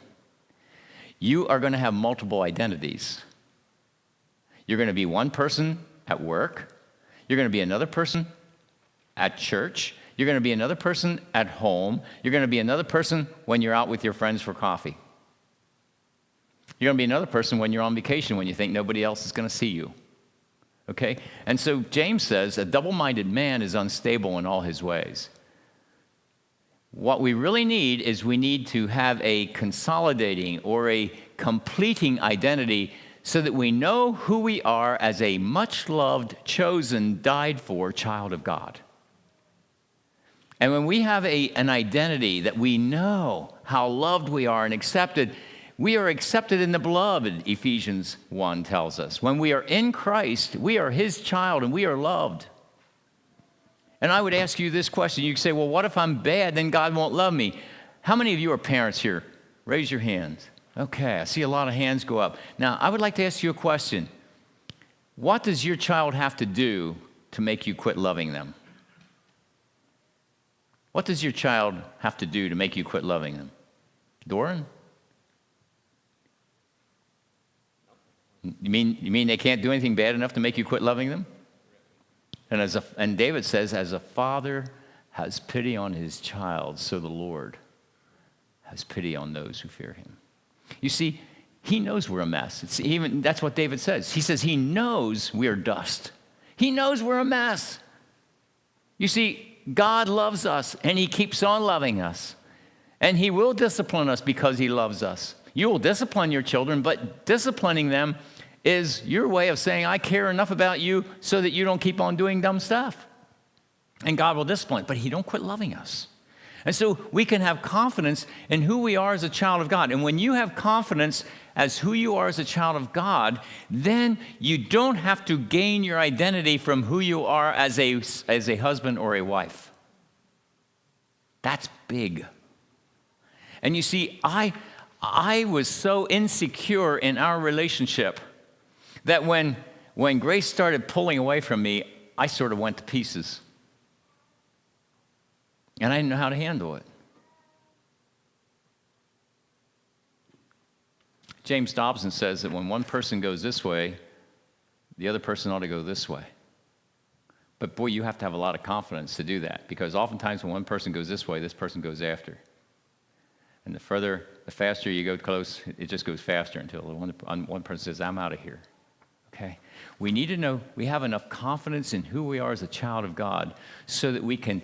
you are going to have multiple identities. You're going to be one person at work. You're going to be another person at church. You're going to be another person at home. You're going to be another person when you're out with your friends for coffee. You're going to be another person when you're on vacation, when you think nobody else is going to see you. Okay? And so James says, a double-minded man is unstable in all his ways. What we really need is we need to have a consolidating or a completing identity so that we know who we are as a much-loved, chosen, died-for child of God. And when we have an identity that we know how loved we are and accepted, we are accepted in the beloved, Ephesians 1 tells us. When we are in Christ, we are his child and we are loved. And I would ask you this question. You could say, well, what if I'm bad? Then God won't love me. How many of you are parents here? Raise your hands. Okay, I see a lot of hands go up. Now, I would like to ask you a question. What does your child have to do to make you quit loving them? What does your child have to do to make you quit loving them? Doran? You mean they can't do anything bad enough to make you quit loving them? And David says, as a father has pity on his child, so the Lord has pity on those who fear him. You see, he knows we're a mess. That's what David says. He says he knows we're dust. He knows we're a mess. You see, God loves us, and he keeps on loving us. And he will discipline us because he loves us. You will discipline your children, but disciplining them is your way of saying, I care enough about you so that you don't keep on doing dumb stuff. And God will discipline, but he don't quit loving us. And so we can have confidence in who we are as a child of God. And when you have confidence as who you are as a child of God, then you don't have to gain your identity from who you are as a husband or a wife. That's big. And you see, I was so insecure in our relationship that when Grace started pulling away from me, I sort of went to pieces. And I didn't know how to handle it. James Dobson says that when one person goes this way, the other person ought to go this way. But boy, you have to have a lot of confidence to do that, because oftentimes when one person goes this way, this person goes after. And the faster you go close, it just goes faster until one person says, I'm out of here. Okay? We need to know we have enough confidence in who we are as a child of God so that we can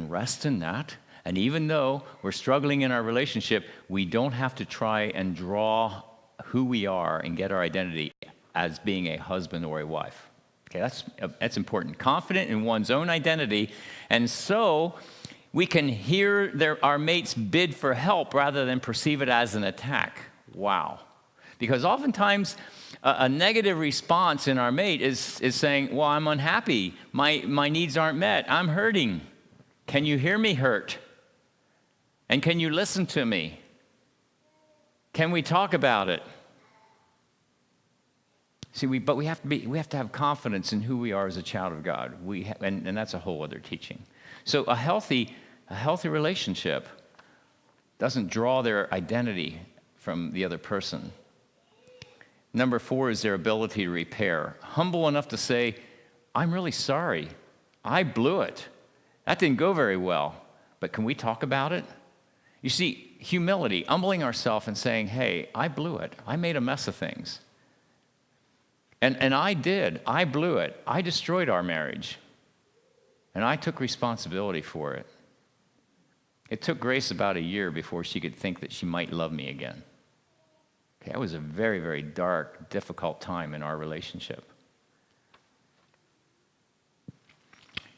rest in that. And even though we're struggling in our relationship, we don't have to try and draw who we are and get our identity as being a husband or a wife. Okay, that's important. Confident in one's own identity, and so we can hear our mate's bid for help rather than perceive it as an attack. Wow. Because oftentimes a negative response in our mate is saying, well, I'm unhappy. My needs aren't met. I'm hurting. Can you hear me hurt? And can you listen to me? Can we talk about it? See, but we have to have confidence in who we are as a child of God. And that's a whole other teaching. So a healthy relationship doesn't draw their identity from the other person. Number 4 is their ability to repair. Humble enough to say, I'm really sorry. I blew it. That didn't go very well. But can we talk about it? You see, humility, humbling ourselves and saying, hey, I blew it. I made a mess of things. And I did. I blew it. I destroyed our marriage. And I took responsibility for it. It took Grace about a year before she could think that she might love me again. Okay, that was a very, very dark, difficult time in our relationship.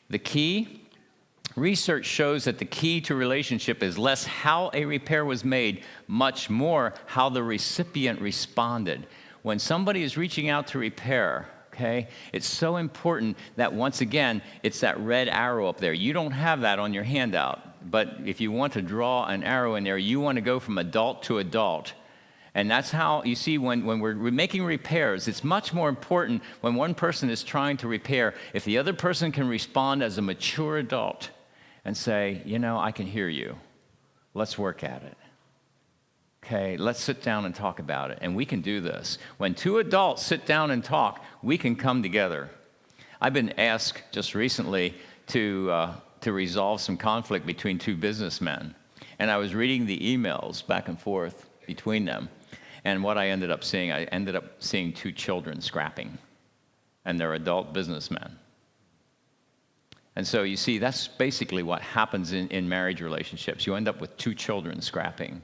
The key, research shows that the key to relationship is less how a repair was made, much more how the recipient responded. When somebody is reaching out to repair, okay, it's so important that, once again, it's that red arrow up there. You don't have that on your handout, but if you want to draw an arrow in there, you want to go from adult to adult. And that's how, you see, when we're making repairs, it's much more important when one person is trying to repair, if the other person can respond as a mature adult and say, I can hear you. Let's work at it. Okay, let's sit down and talk about it. And we can do this. When two adults sit down and talk, we can come together. I've been asked just recently to resolve some conflict between two businessmen. And I was reading the emails back and forth between them. And what I ended up seeing two children scrapping. And they're adult businessmen. And so you see, that's basically what happens in marriage relationships. You end up with two children scrapping.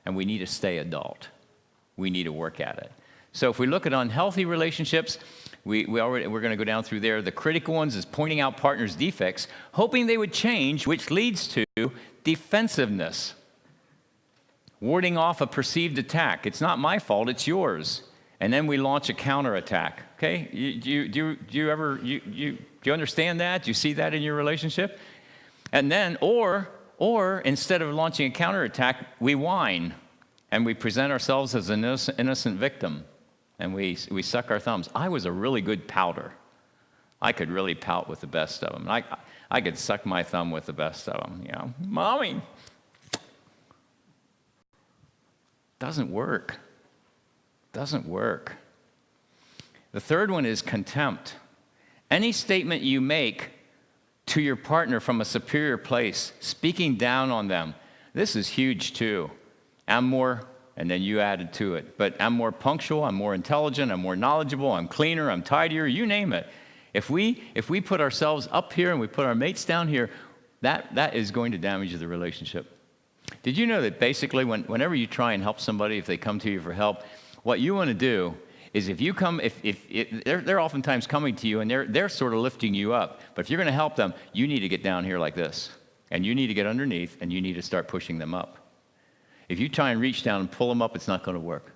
And we need to stay adult. We need to work at it. So if we look at unhealthy relationships, we're going to go down through there. The critical ones is pointing out partners' defects, hoping they would change, which leads to defensiveness. Warding off a perceived attack. It's not my fault, it's yours. And then we launch a counterattack. Okay? Do you understand that? Do you see that in your relationship? And then, or instead of launching a counterattack, we whine and we present ourselves as an innocent victim. And we suck our thumbs. I was a really good pouter. I could really pout with the best of them. I could suck my thumb with the best of them. Mommy. Doesn't work. Doesn't work. The third one is contempt. Any statement you make to your partner from a superior place, speaking down on them. This is huge too. I'm more, and then you added to it, but I'm more punctual, I'm more intelligent, I'm more knowledgeable, I'm cleaner, I'm tidier, you name it. If we put ourselves up here and we put our mates down here, that is going to damage the relationship. Did you know that basically whenever you try and help somebody, if they come to you for help, what you want to do is if you come, they're oftentimes coming to you and they're sort of lifting you up. But if you're going to help them, you need to get down here like this. And you need to get underneath and you need to start pushing them up. If you try and reach down and pull them up, it's not going to work.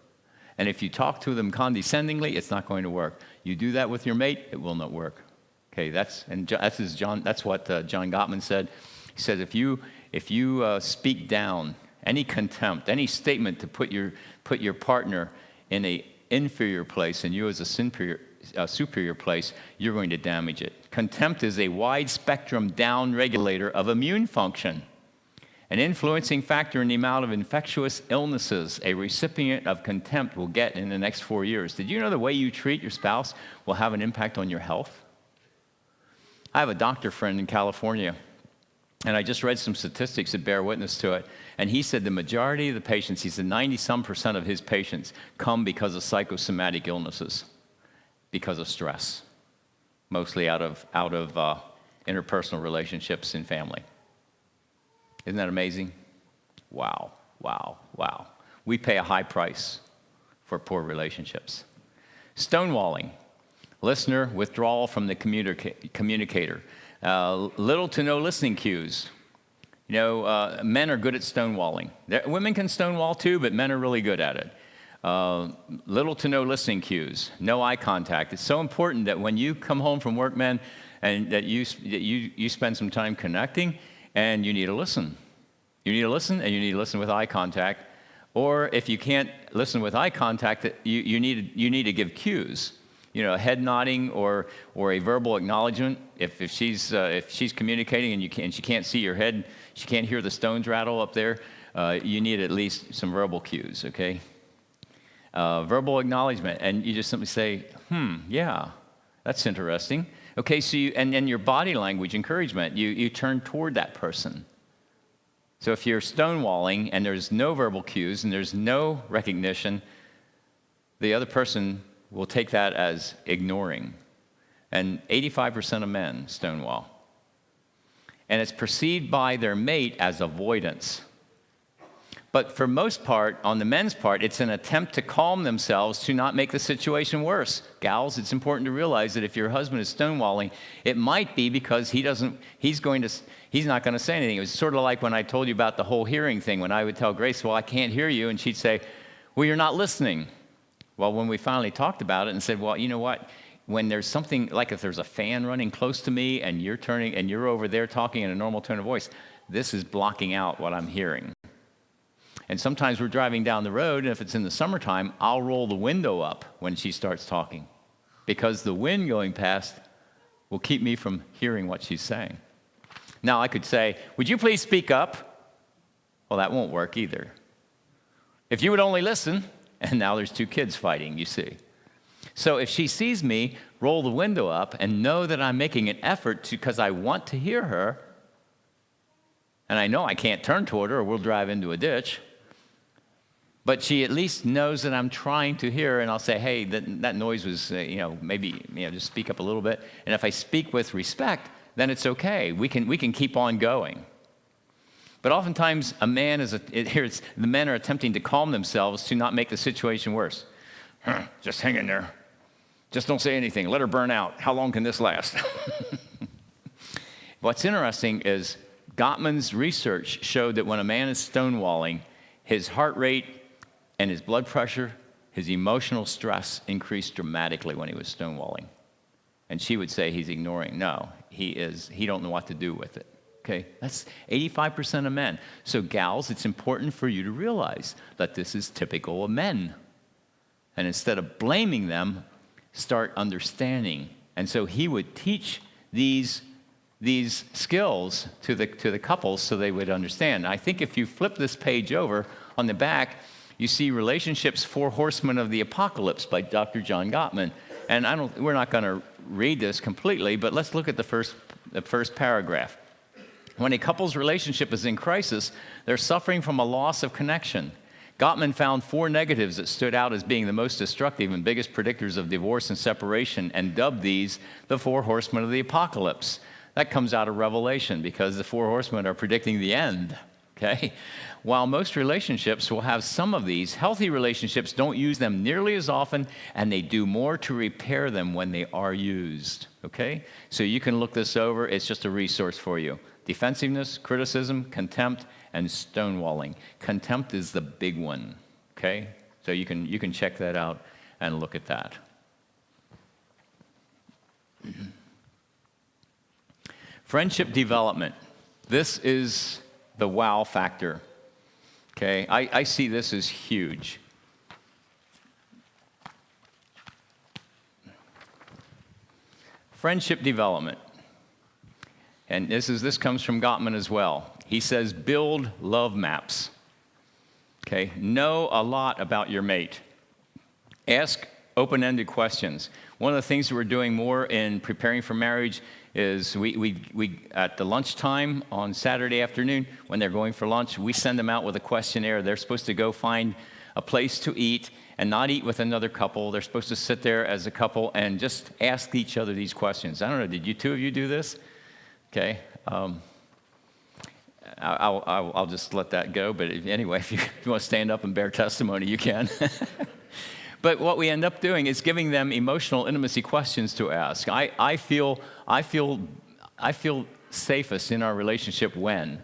And if you talk to them condescendingly, it's not going to work. You do that with your mate, it will not work. Okay, that's what John Gottman said. He said, if you speak down, any contempt, any statement to put your partner in a inferior place and you as a superior place, you're going to damage it. Contempt is a wide spectrum down regulator of immune function, an influencing factor in the amount of infectious illnesses a recipient of contempt will get in the next 4 years. Did you know the way you treat your spouse will have an impact on your health? I have a doctor friend in California, and I just read some statistics that bear witness to it. And he said the majority of the patients, he said 90-some% of his patients come because of psychosomatic illnesses, because of stress, mostly out of interpersonal relationships in family. Isn't that amazing? Wow, wow, wow. We pay a high price for poor relationships. Stonewalling, listener withdrawal from the communicator. Little to no listening cues. Men are good at stonewalling. Women can stonewall too, but men are really good at it. Little to no listening cues, no eye contact. It's so important that when you come home from work, men, and that you spend some time connecting, and you need to listen. You need to listen, and you need to listen with eye contact. Or if you can't listen with eye contact, you need to give cues. A head nodding or a verbal acknowledgement. If she's communicating and she can't see your head, she can't hear the stones rattle up there, you need at least some verbal cues, okay? Verbal acknowledgement, and you just simply say, yeah, that's interesting. Okay, so and then your body language encouragement, you turn toward that person. So if you're stonewalling and there's no verbal cues and there's no recognition, the other person will take that as ignoring. And 85% of men stonewall. And it's perceived by their mate as avoidance. But for most part, on the men's part, it's an attempt to calm themselves to not make the situation worse. Gals, it's important to realize that if your husband is stonewalling, it might be because he's not going to say anything. It was sort of like when I told you about the whole hearing thing, when I would tell Grace, well, I can't hear you, and she'd say, well, you're not listening. Well, when we finally talked about it and said, well, you know what? When there's something, like if there's a fan running close to me and you're turning and you're over there talking in a normal tone of voice, this is blocking out what I'm hearing. And sometimes we're driving down the road, and if it's in the summertime, I'll roll the window up when she starts talking, because the wind going past will keep me from hearing what she's saying. Now, I could say, would you please speak up? Well, that won't work either. If you would only listen, and now there's two kids fighting, you see. So if she sees me roll the window up and know that I'm making an effort because I want to hear her, and I know I can't turn toward her or we'll drive into a ditch, but she at least knows that I'm trying to hear her, and I'll say, hey, that noise was, maybe just speak up a little bit. And if I speak with respect, then it's okay. We can keep on going. But oftentimes, the men are attempting to calm themselves to not make the situation worse. Just hang in there. Just don't say anything. Let her burn out. How long can this last? What's interesting is Gottman's research showed that when a man is stonewalling, his heart rate and his blood pressure, his emotional stress increased dramatically when he was stonewalling. And she would say he's ignoring. No, he don't know what to do with it. Okay, that's 85% of men. So gals, it's important for you to realize that this is typical of men. And instead of blaming them, start understanding. And so he would teach these skills to the couples so they would understand. I think if you flip this page over, on the back, you see Relationships, 4 Horsemen of the Apocalypse by Dr. John Gottman. And we're not going to read this completely, but let's look at the first paragraph. When a couple's relationship is in crisis, they're suffering from a loss of connection. Gottman found 4 negatives that stood out as being the most destructive and biggest predictors of divorce and separation, and dubbed these the 4 Horsemen of the Apocalypse. That comes out of Revelation, because the 4 horsemen are predicting the end, okay? While most relationships will have some of these, healthy relationships don't use them nearly as often, and they do more to repair them when they are used, okay? So you can look this over. It's just a resource for you. Defensiveness, criticism, contempt, and stonewalling. Contempt is the big one, okay? So you can check that out and look at that. Friendship development. This is the wow factor, okay? I see this as huge. Friendship development. And this comes from Gottman as well. He says, build love maps. Okay, know a lot about your mate. Ask open-ended questions. One of the things that we're doing more in preparing for marriage is we at the lunchtime on Saturday afternoon, when they're going for lunch, we send them out with a questionnaire. They're supposed to go find a place to eat and not eat with another couple. They're supposed to sit there as a couple and just ask each other these questions. I don't know, did you two of you do this? Okay. I'll just let that go. But anyway, if you want to stand up and bear testimony, you can. But what we end up doing is giving them emotional intimacy questions to ask. I feel safest in our relationship when.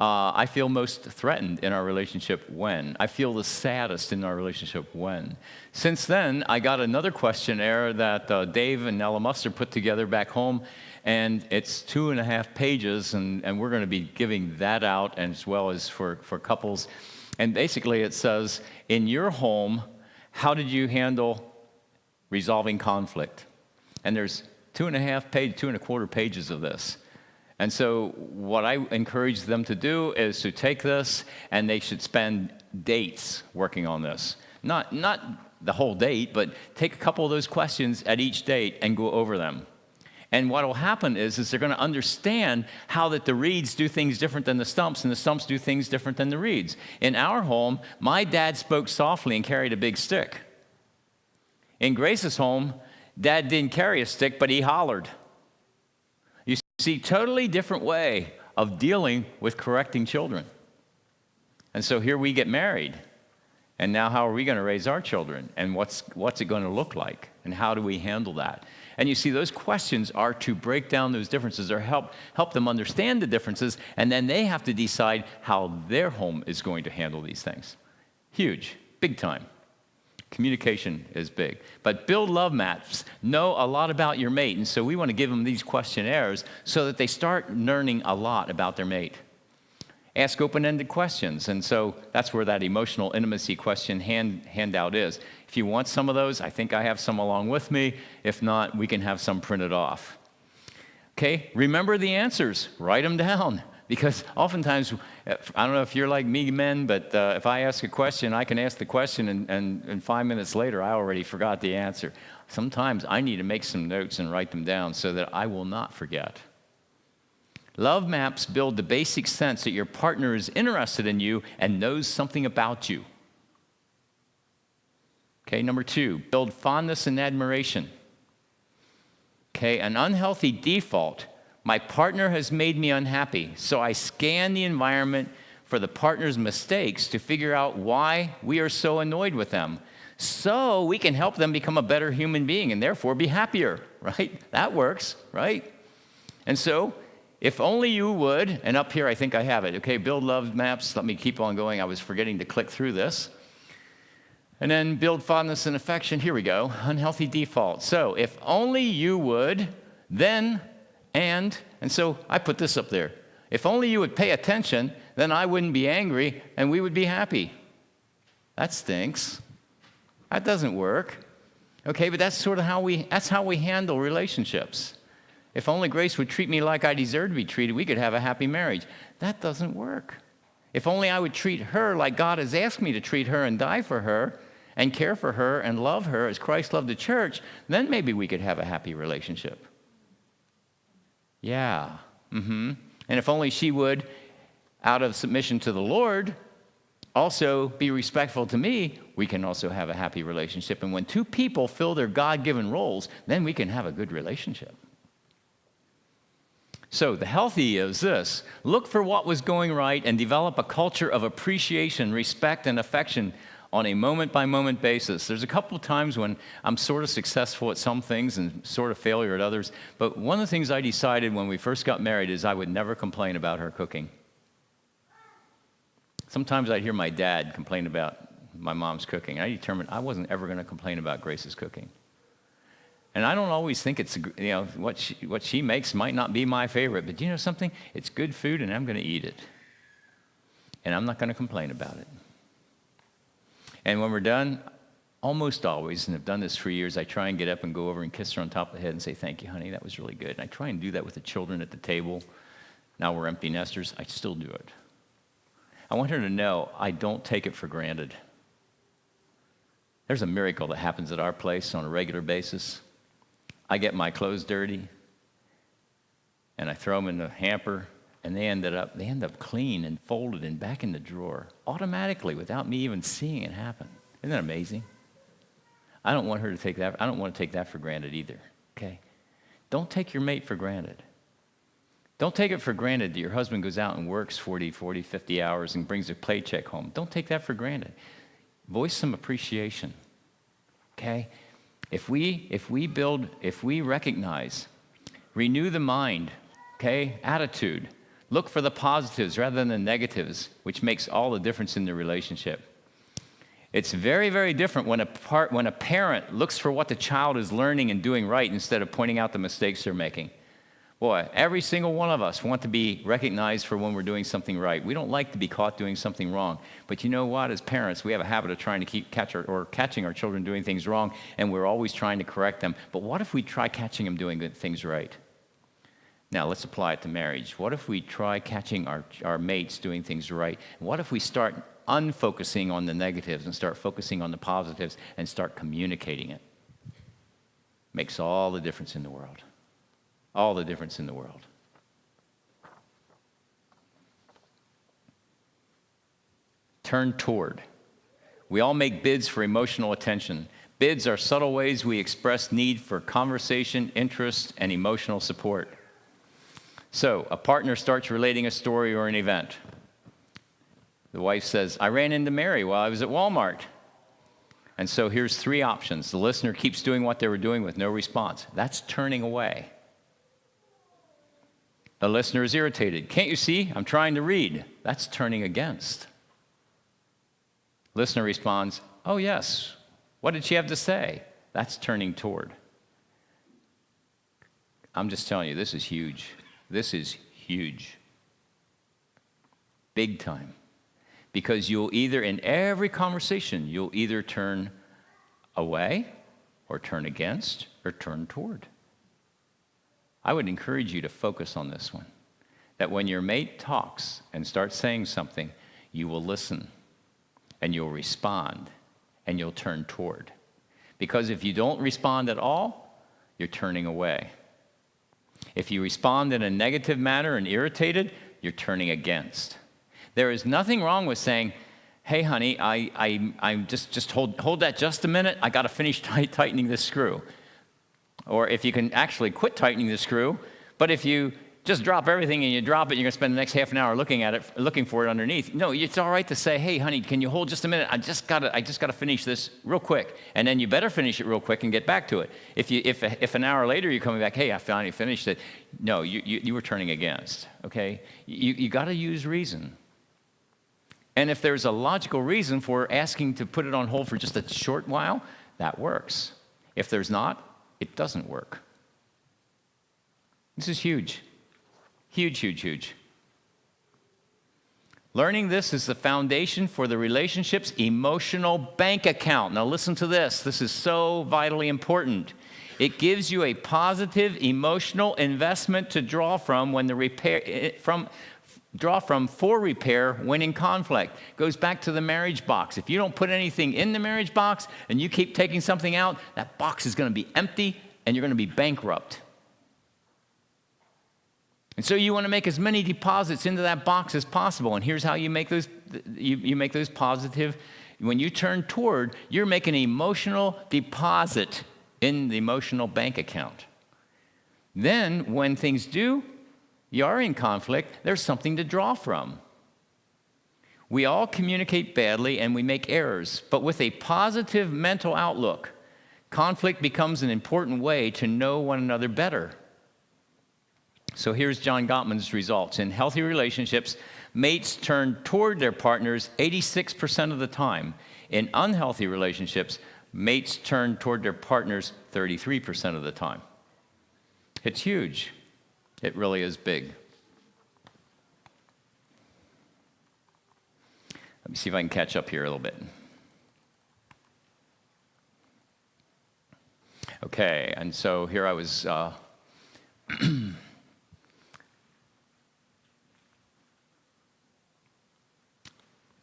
I feel most threatened in our relationship when. I feel the saddest in our relationship when. Since then, I got another questionnaire that Dave and Ella Muster put together back home, and it's 2.5 pages, and we're going to be giving that out as well as for couples. And basically it says, in your home, how did you handle resolving conflict? And there's 2.25 pages of this. And so what I encourage them to do is to take this, and they should spend dates working on this. Not the whole date, but take a couple of those questions at each date and go over them. And what will happen is they're going to understand how that the reeds do things different than the stumps, and the stumps do things different than the reeds. In our home, my dad spoke softly and carried a big stick. In Grace's home, Dad didn't carry a stick, but he hollered. You see, totally different way of dealing with correcting children. And so here we get married. And now how are we going to raise our children? And what's it going to look like? And how do we handle that? And you see, those questions are to break down those differences or help them understand the differences, and then they have to decide how their home is going to handle these things. Huge, big time. Communication is big. But build love maps. Know a lot about your mate. And so we want to give them these questionnaires so that they start learning a lot about their mate. Ask open-ended questions. And so that's where that emotional intimacy question handout is. If you want some of those, I think I have some along with me. If not, we can have some printed off. Okay, remember the answers. Write them down. Because oftentimes, I don't know if you're like me, men, but if I ask a question, I can ask the question, and 5 minutes later, I already forgot the answer. Sometimes I need to make some notes and write them down so that I will not forget. Love maps build the basic sense that your partner is interested in you and knows something about you. Okay, number 2, build fondness and admiration. Okay, an unhealthy default. My partner has made me unhappy, so I scan the environment for the partner's mistakes to figure out why we are so annoyed with them, so we can help them become a better human being and therefore be happier, right? That works, right? And so, if only you would, and up here I think I have it, okay, build love maps. Let me keep on going. I was forgetting to click through this. And then build fondness and affection. Here we go, unhealthy default. So, if only you would, then... And so I put this up there. If only you would pay attention, then I wouldn't be angry and we would be happy. That stinks. That doesn't work. Okay, but that's sort of how we handle relationships. If only Grace would treat me like I deserve to be treated, we could have a happy marriage. That doesn't work. If only I would treat her like God has asked me to treat her and die for her and care for her and love her as Christ loved the church, then maybe we could have a happy relationship. Yeah. And if only she would, out of submission to the Lord, also be respectful to me, we can also have a happy relationship. And when 2 people fill their God-given roles, then we can have a good relationship. So the healthy is this. Look for what was going right and develop a culture of appreciation, respect, and affection on a moment-by-moment basis. There's a couple of times when I'm sort of successful at some things and sort of failure at others, but one of the things I decided when we first got married is I would never complain about her cooking. Sometimes I'd hear my dad complain about my mom's cooking, and I determined I wasn't ever going to complain about Grace's cooking. And I don't always think it's, what she makes might not be my favorite, but you know something? It's good food, and I'm going to eat it. And I'm not going to complain about it. And when we're done, almost always, and I've done this for years, I try and get up and go over and kiss her on top of the head and say, thank you, honey, that was really good. And I try and do that with the children at the table. Now we're empty nesters. I still do it. I want her to know I don't take it for granted. There's a miracle that happens at our place on a regular basis. I get my clothes dirty, and I throw them in the hamper, and they end up clean and folded and back in the drawer automatically without me even seeing it happen. Isn't that amazing? I don't want her to take that. I don't want to take that for granted either. Okay? Don't take your mate for granted. Don't take it for granted that your husband goes out and works 40, 50 hours and brings a paycheck home. Don't take that for granted. Voice some appreciation. Okay? If we recognize, renew the mind, okay? Attitude. Look for the positives rather than the negatives, which makes all the difference in the relationship. It's very, very different when a parent looks for what the child is learning and doing right instead of pointing out the mistakes they're making. Boy, every single one of us want to be recognized for when we're doing something right. We don't like to be caught doing something wrong. But you know what? As parents, we have a habit of trying to catching our children doing things wrong, and we're always trying to correct them. But what if we try catching them doing things right? Now, let's apply it to marriage. What if we try catching our mates doing things right? What if we start unfocusing on the negatives and start focusing on the positives and start communicating it? Makes all the difference in the world. All the difference in the world. Turn toward. We all make bids for emotional attention. Bids are subtle ways we express need for conversation, interest, and emotional support. So, a partner starts relating a story or an event. The wife says, I ran into Mary while I was at Walmart. And so here's 3 options. The listener keeps doing what they were doing with no response. That's turning away. The listener is irritated. Can't you see? I'm trying to read. That's turning against. Listener responds, oh yes. What did she have to say? That's turning toward. I'm just telling you, this is huge. This is huge. big time. Because you'll either, in every conversation, you'll either turn away or turn against or turn toward. I would encourage you to focus on this one. That when your mate talks and starts saying something, you will listen and you'll respond and you'll turn toward. Because if you don't respond at all, you're turning away. If you respond in a negative manner and irritated, you're turning against. There is nothing wrong with saying, hey, honey, I just hold that just a minute. I got to finish tightening this screw. Or if you can actually quit tightening the screw, but if you just drop everything and you drop it, you're going to spend the next half an hour looking for it underneath. No, it's all right to say, hey, honey, can you hold just a minute? I just got to finish this real quick. And then you better finish it real quick and get back to it. If an hour later you're coming back, hey, I finally finished it. No, you were turning against, okay? You got to use reason. And if there's a logical reason for asking to put it on hold for just a short while, that works. If there's not, it doesn't work. This is huge. Huge, huge, huge. Learning this is the foundation for the relationship's emotional bank account. Now listen to this. This is so vitally important. It gives you a positive emotional investment to draw from for repair when in conflict. Goes back to the marriage box. If you don't put anything in the marriage box and you keep taking something out, that box is going to be empty and you're going to be bankrupt. And so you want to make as many deposits into that box as possible. And here's how you make those. You make those positive. When you turn toward, you're making an emotional deposit in the emotional bank account. Then when things you are in conflict, there's something to draw from. We all communicate badly and we make errors, but with a positive mental outlook, conflict becomes an important way to know one another better. So here's John Gottman's results. In healthy relationships, mates turn toward their partners 86% of the time. In unhealthy relationships, mates turn toward their partners 33% of the time. It's huge. It really is big. Let me see if I can catch up here a little bit. Okay, and so here I was...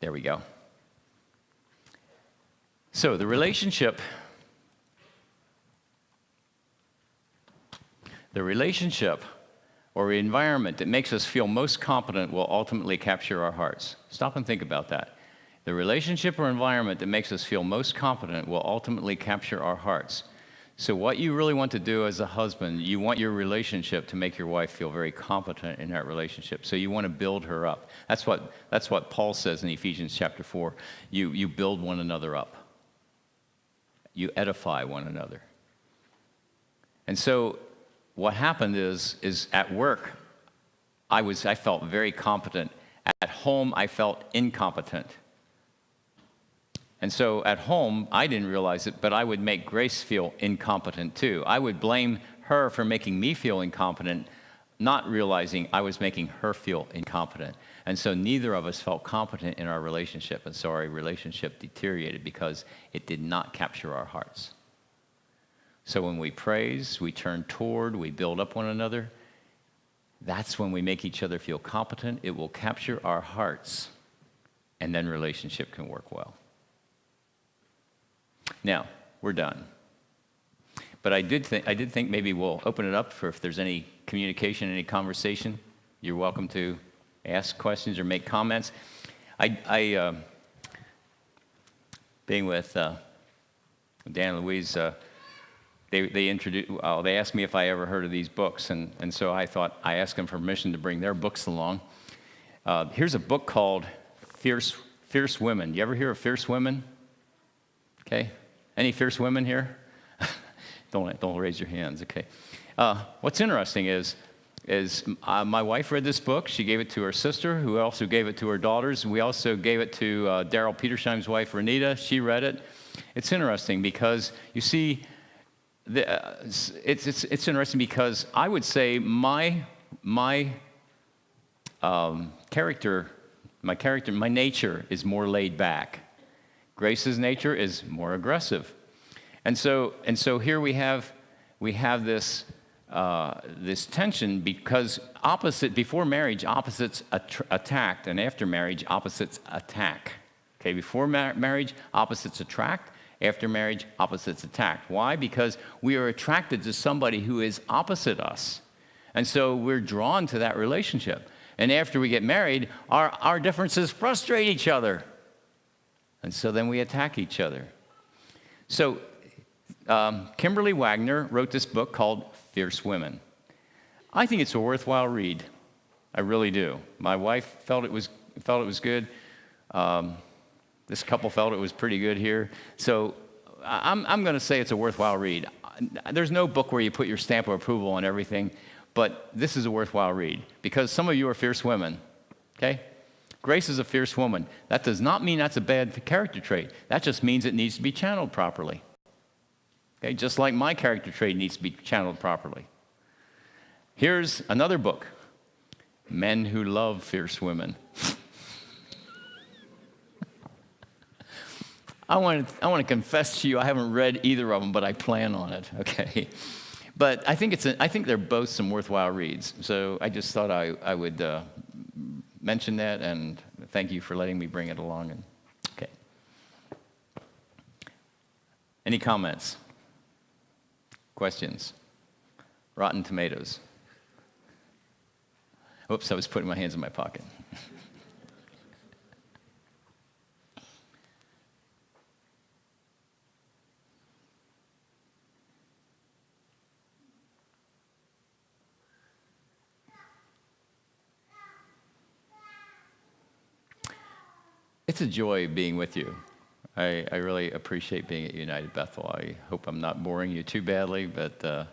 There we go. So the relationship or environment that makes us feel most competent will ultimately capture our hearts. Stop and think about that. The relationship or environment that makes us feel most competent will ultimately capture our hearts. So what you really want to do as a husband, you want your relationship to make your wife feel very competent in that relationship. So you want to build her up. That's what Paul says in Ephesians chapter 4. You build one another up. You edify one another. And so what happened is at work, I felt very competent. At home, I felt incompetent. And so at home, I didn't realize it, but I would make Grace feel incompetent too. I would blame her for making me feel incompetent, not realizing I was making her feel incompetent. And so neither of us felt competent in our relationship. And so our relationship deteriorated because it did not capture our hearts. So when we praise, we turn toward, we build up one another, that's when we make each other feel competent. It will capture our hearts, and then relationship can work well. Now, we're done. But I did think maybe we'll open it up for if there's any communication, any conversation. You're welcome to ask questions or make comments. Being with Dan and Louise, they asked me if I ever heard of these books, and so I thought I asked them permission to bring their books along. Here's a book called Fierce Women. You ever hear of Fierce Women? Okay, any fierce women here? Don't raise your hands. Okay. What's interesting is my wife read this book. She gave it to her sister, who also gave it to her daughters. We also gave it to Daryl Petersheim's wife, Renita. She read it. It's interesting because you see, it's interesting because I would say my character My nature is more laid back. Grace's nature is more aggressive. And so here we have this tension, because before marriage, opposites attacked, and after marriage, opposites attack. Okay, before marriage, opposites attract. After marriage, opposites attack. Why? Because we are attracted to somebody who is opposite us. And so we're drawn to that relationship. And after we get married, our differences frustrate each other. And so then we attack each other. So Kimberly Wagner wrote this book called Fierce Women. I think it's a worthwhile read. I really do. My wife felt it was good. This couple felt it was pretty good here. So I'm going to say it's a worthwhile read. There's no book where you put your stamp of approval on everything, but this is a worthwhile read because some of you are fierce women, okay? Grace is a fierce woman. That does not mean that's a bad character trait. That just means it needs to be channeled properly. Okay, just like my character trait needs to be channeled properly. Here's another book, Men Who Love Fierce Women. I want to confess to you, I haven't read either of them, but I plan on it. Okay, but I think they're both some worthwhile reads. So I just thought I would mention that, and thank you for letting me bring it along. And okay, any comments, questions? Rotten Tomatoes. Oops, I was putting my hands in my pocket. It's a joy being with you. I really appreciate being at United Bethel. I hope I'm not boring you too badly, but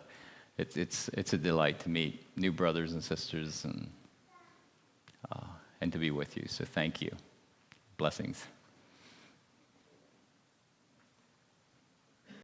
it's a delight to meet new brothers and sisters and to be with you. So thank you. Blessings.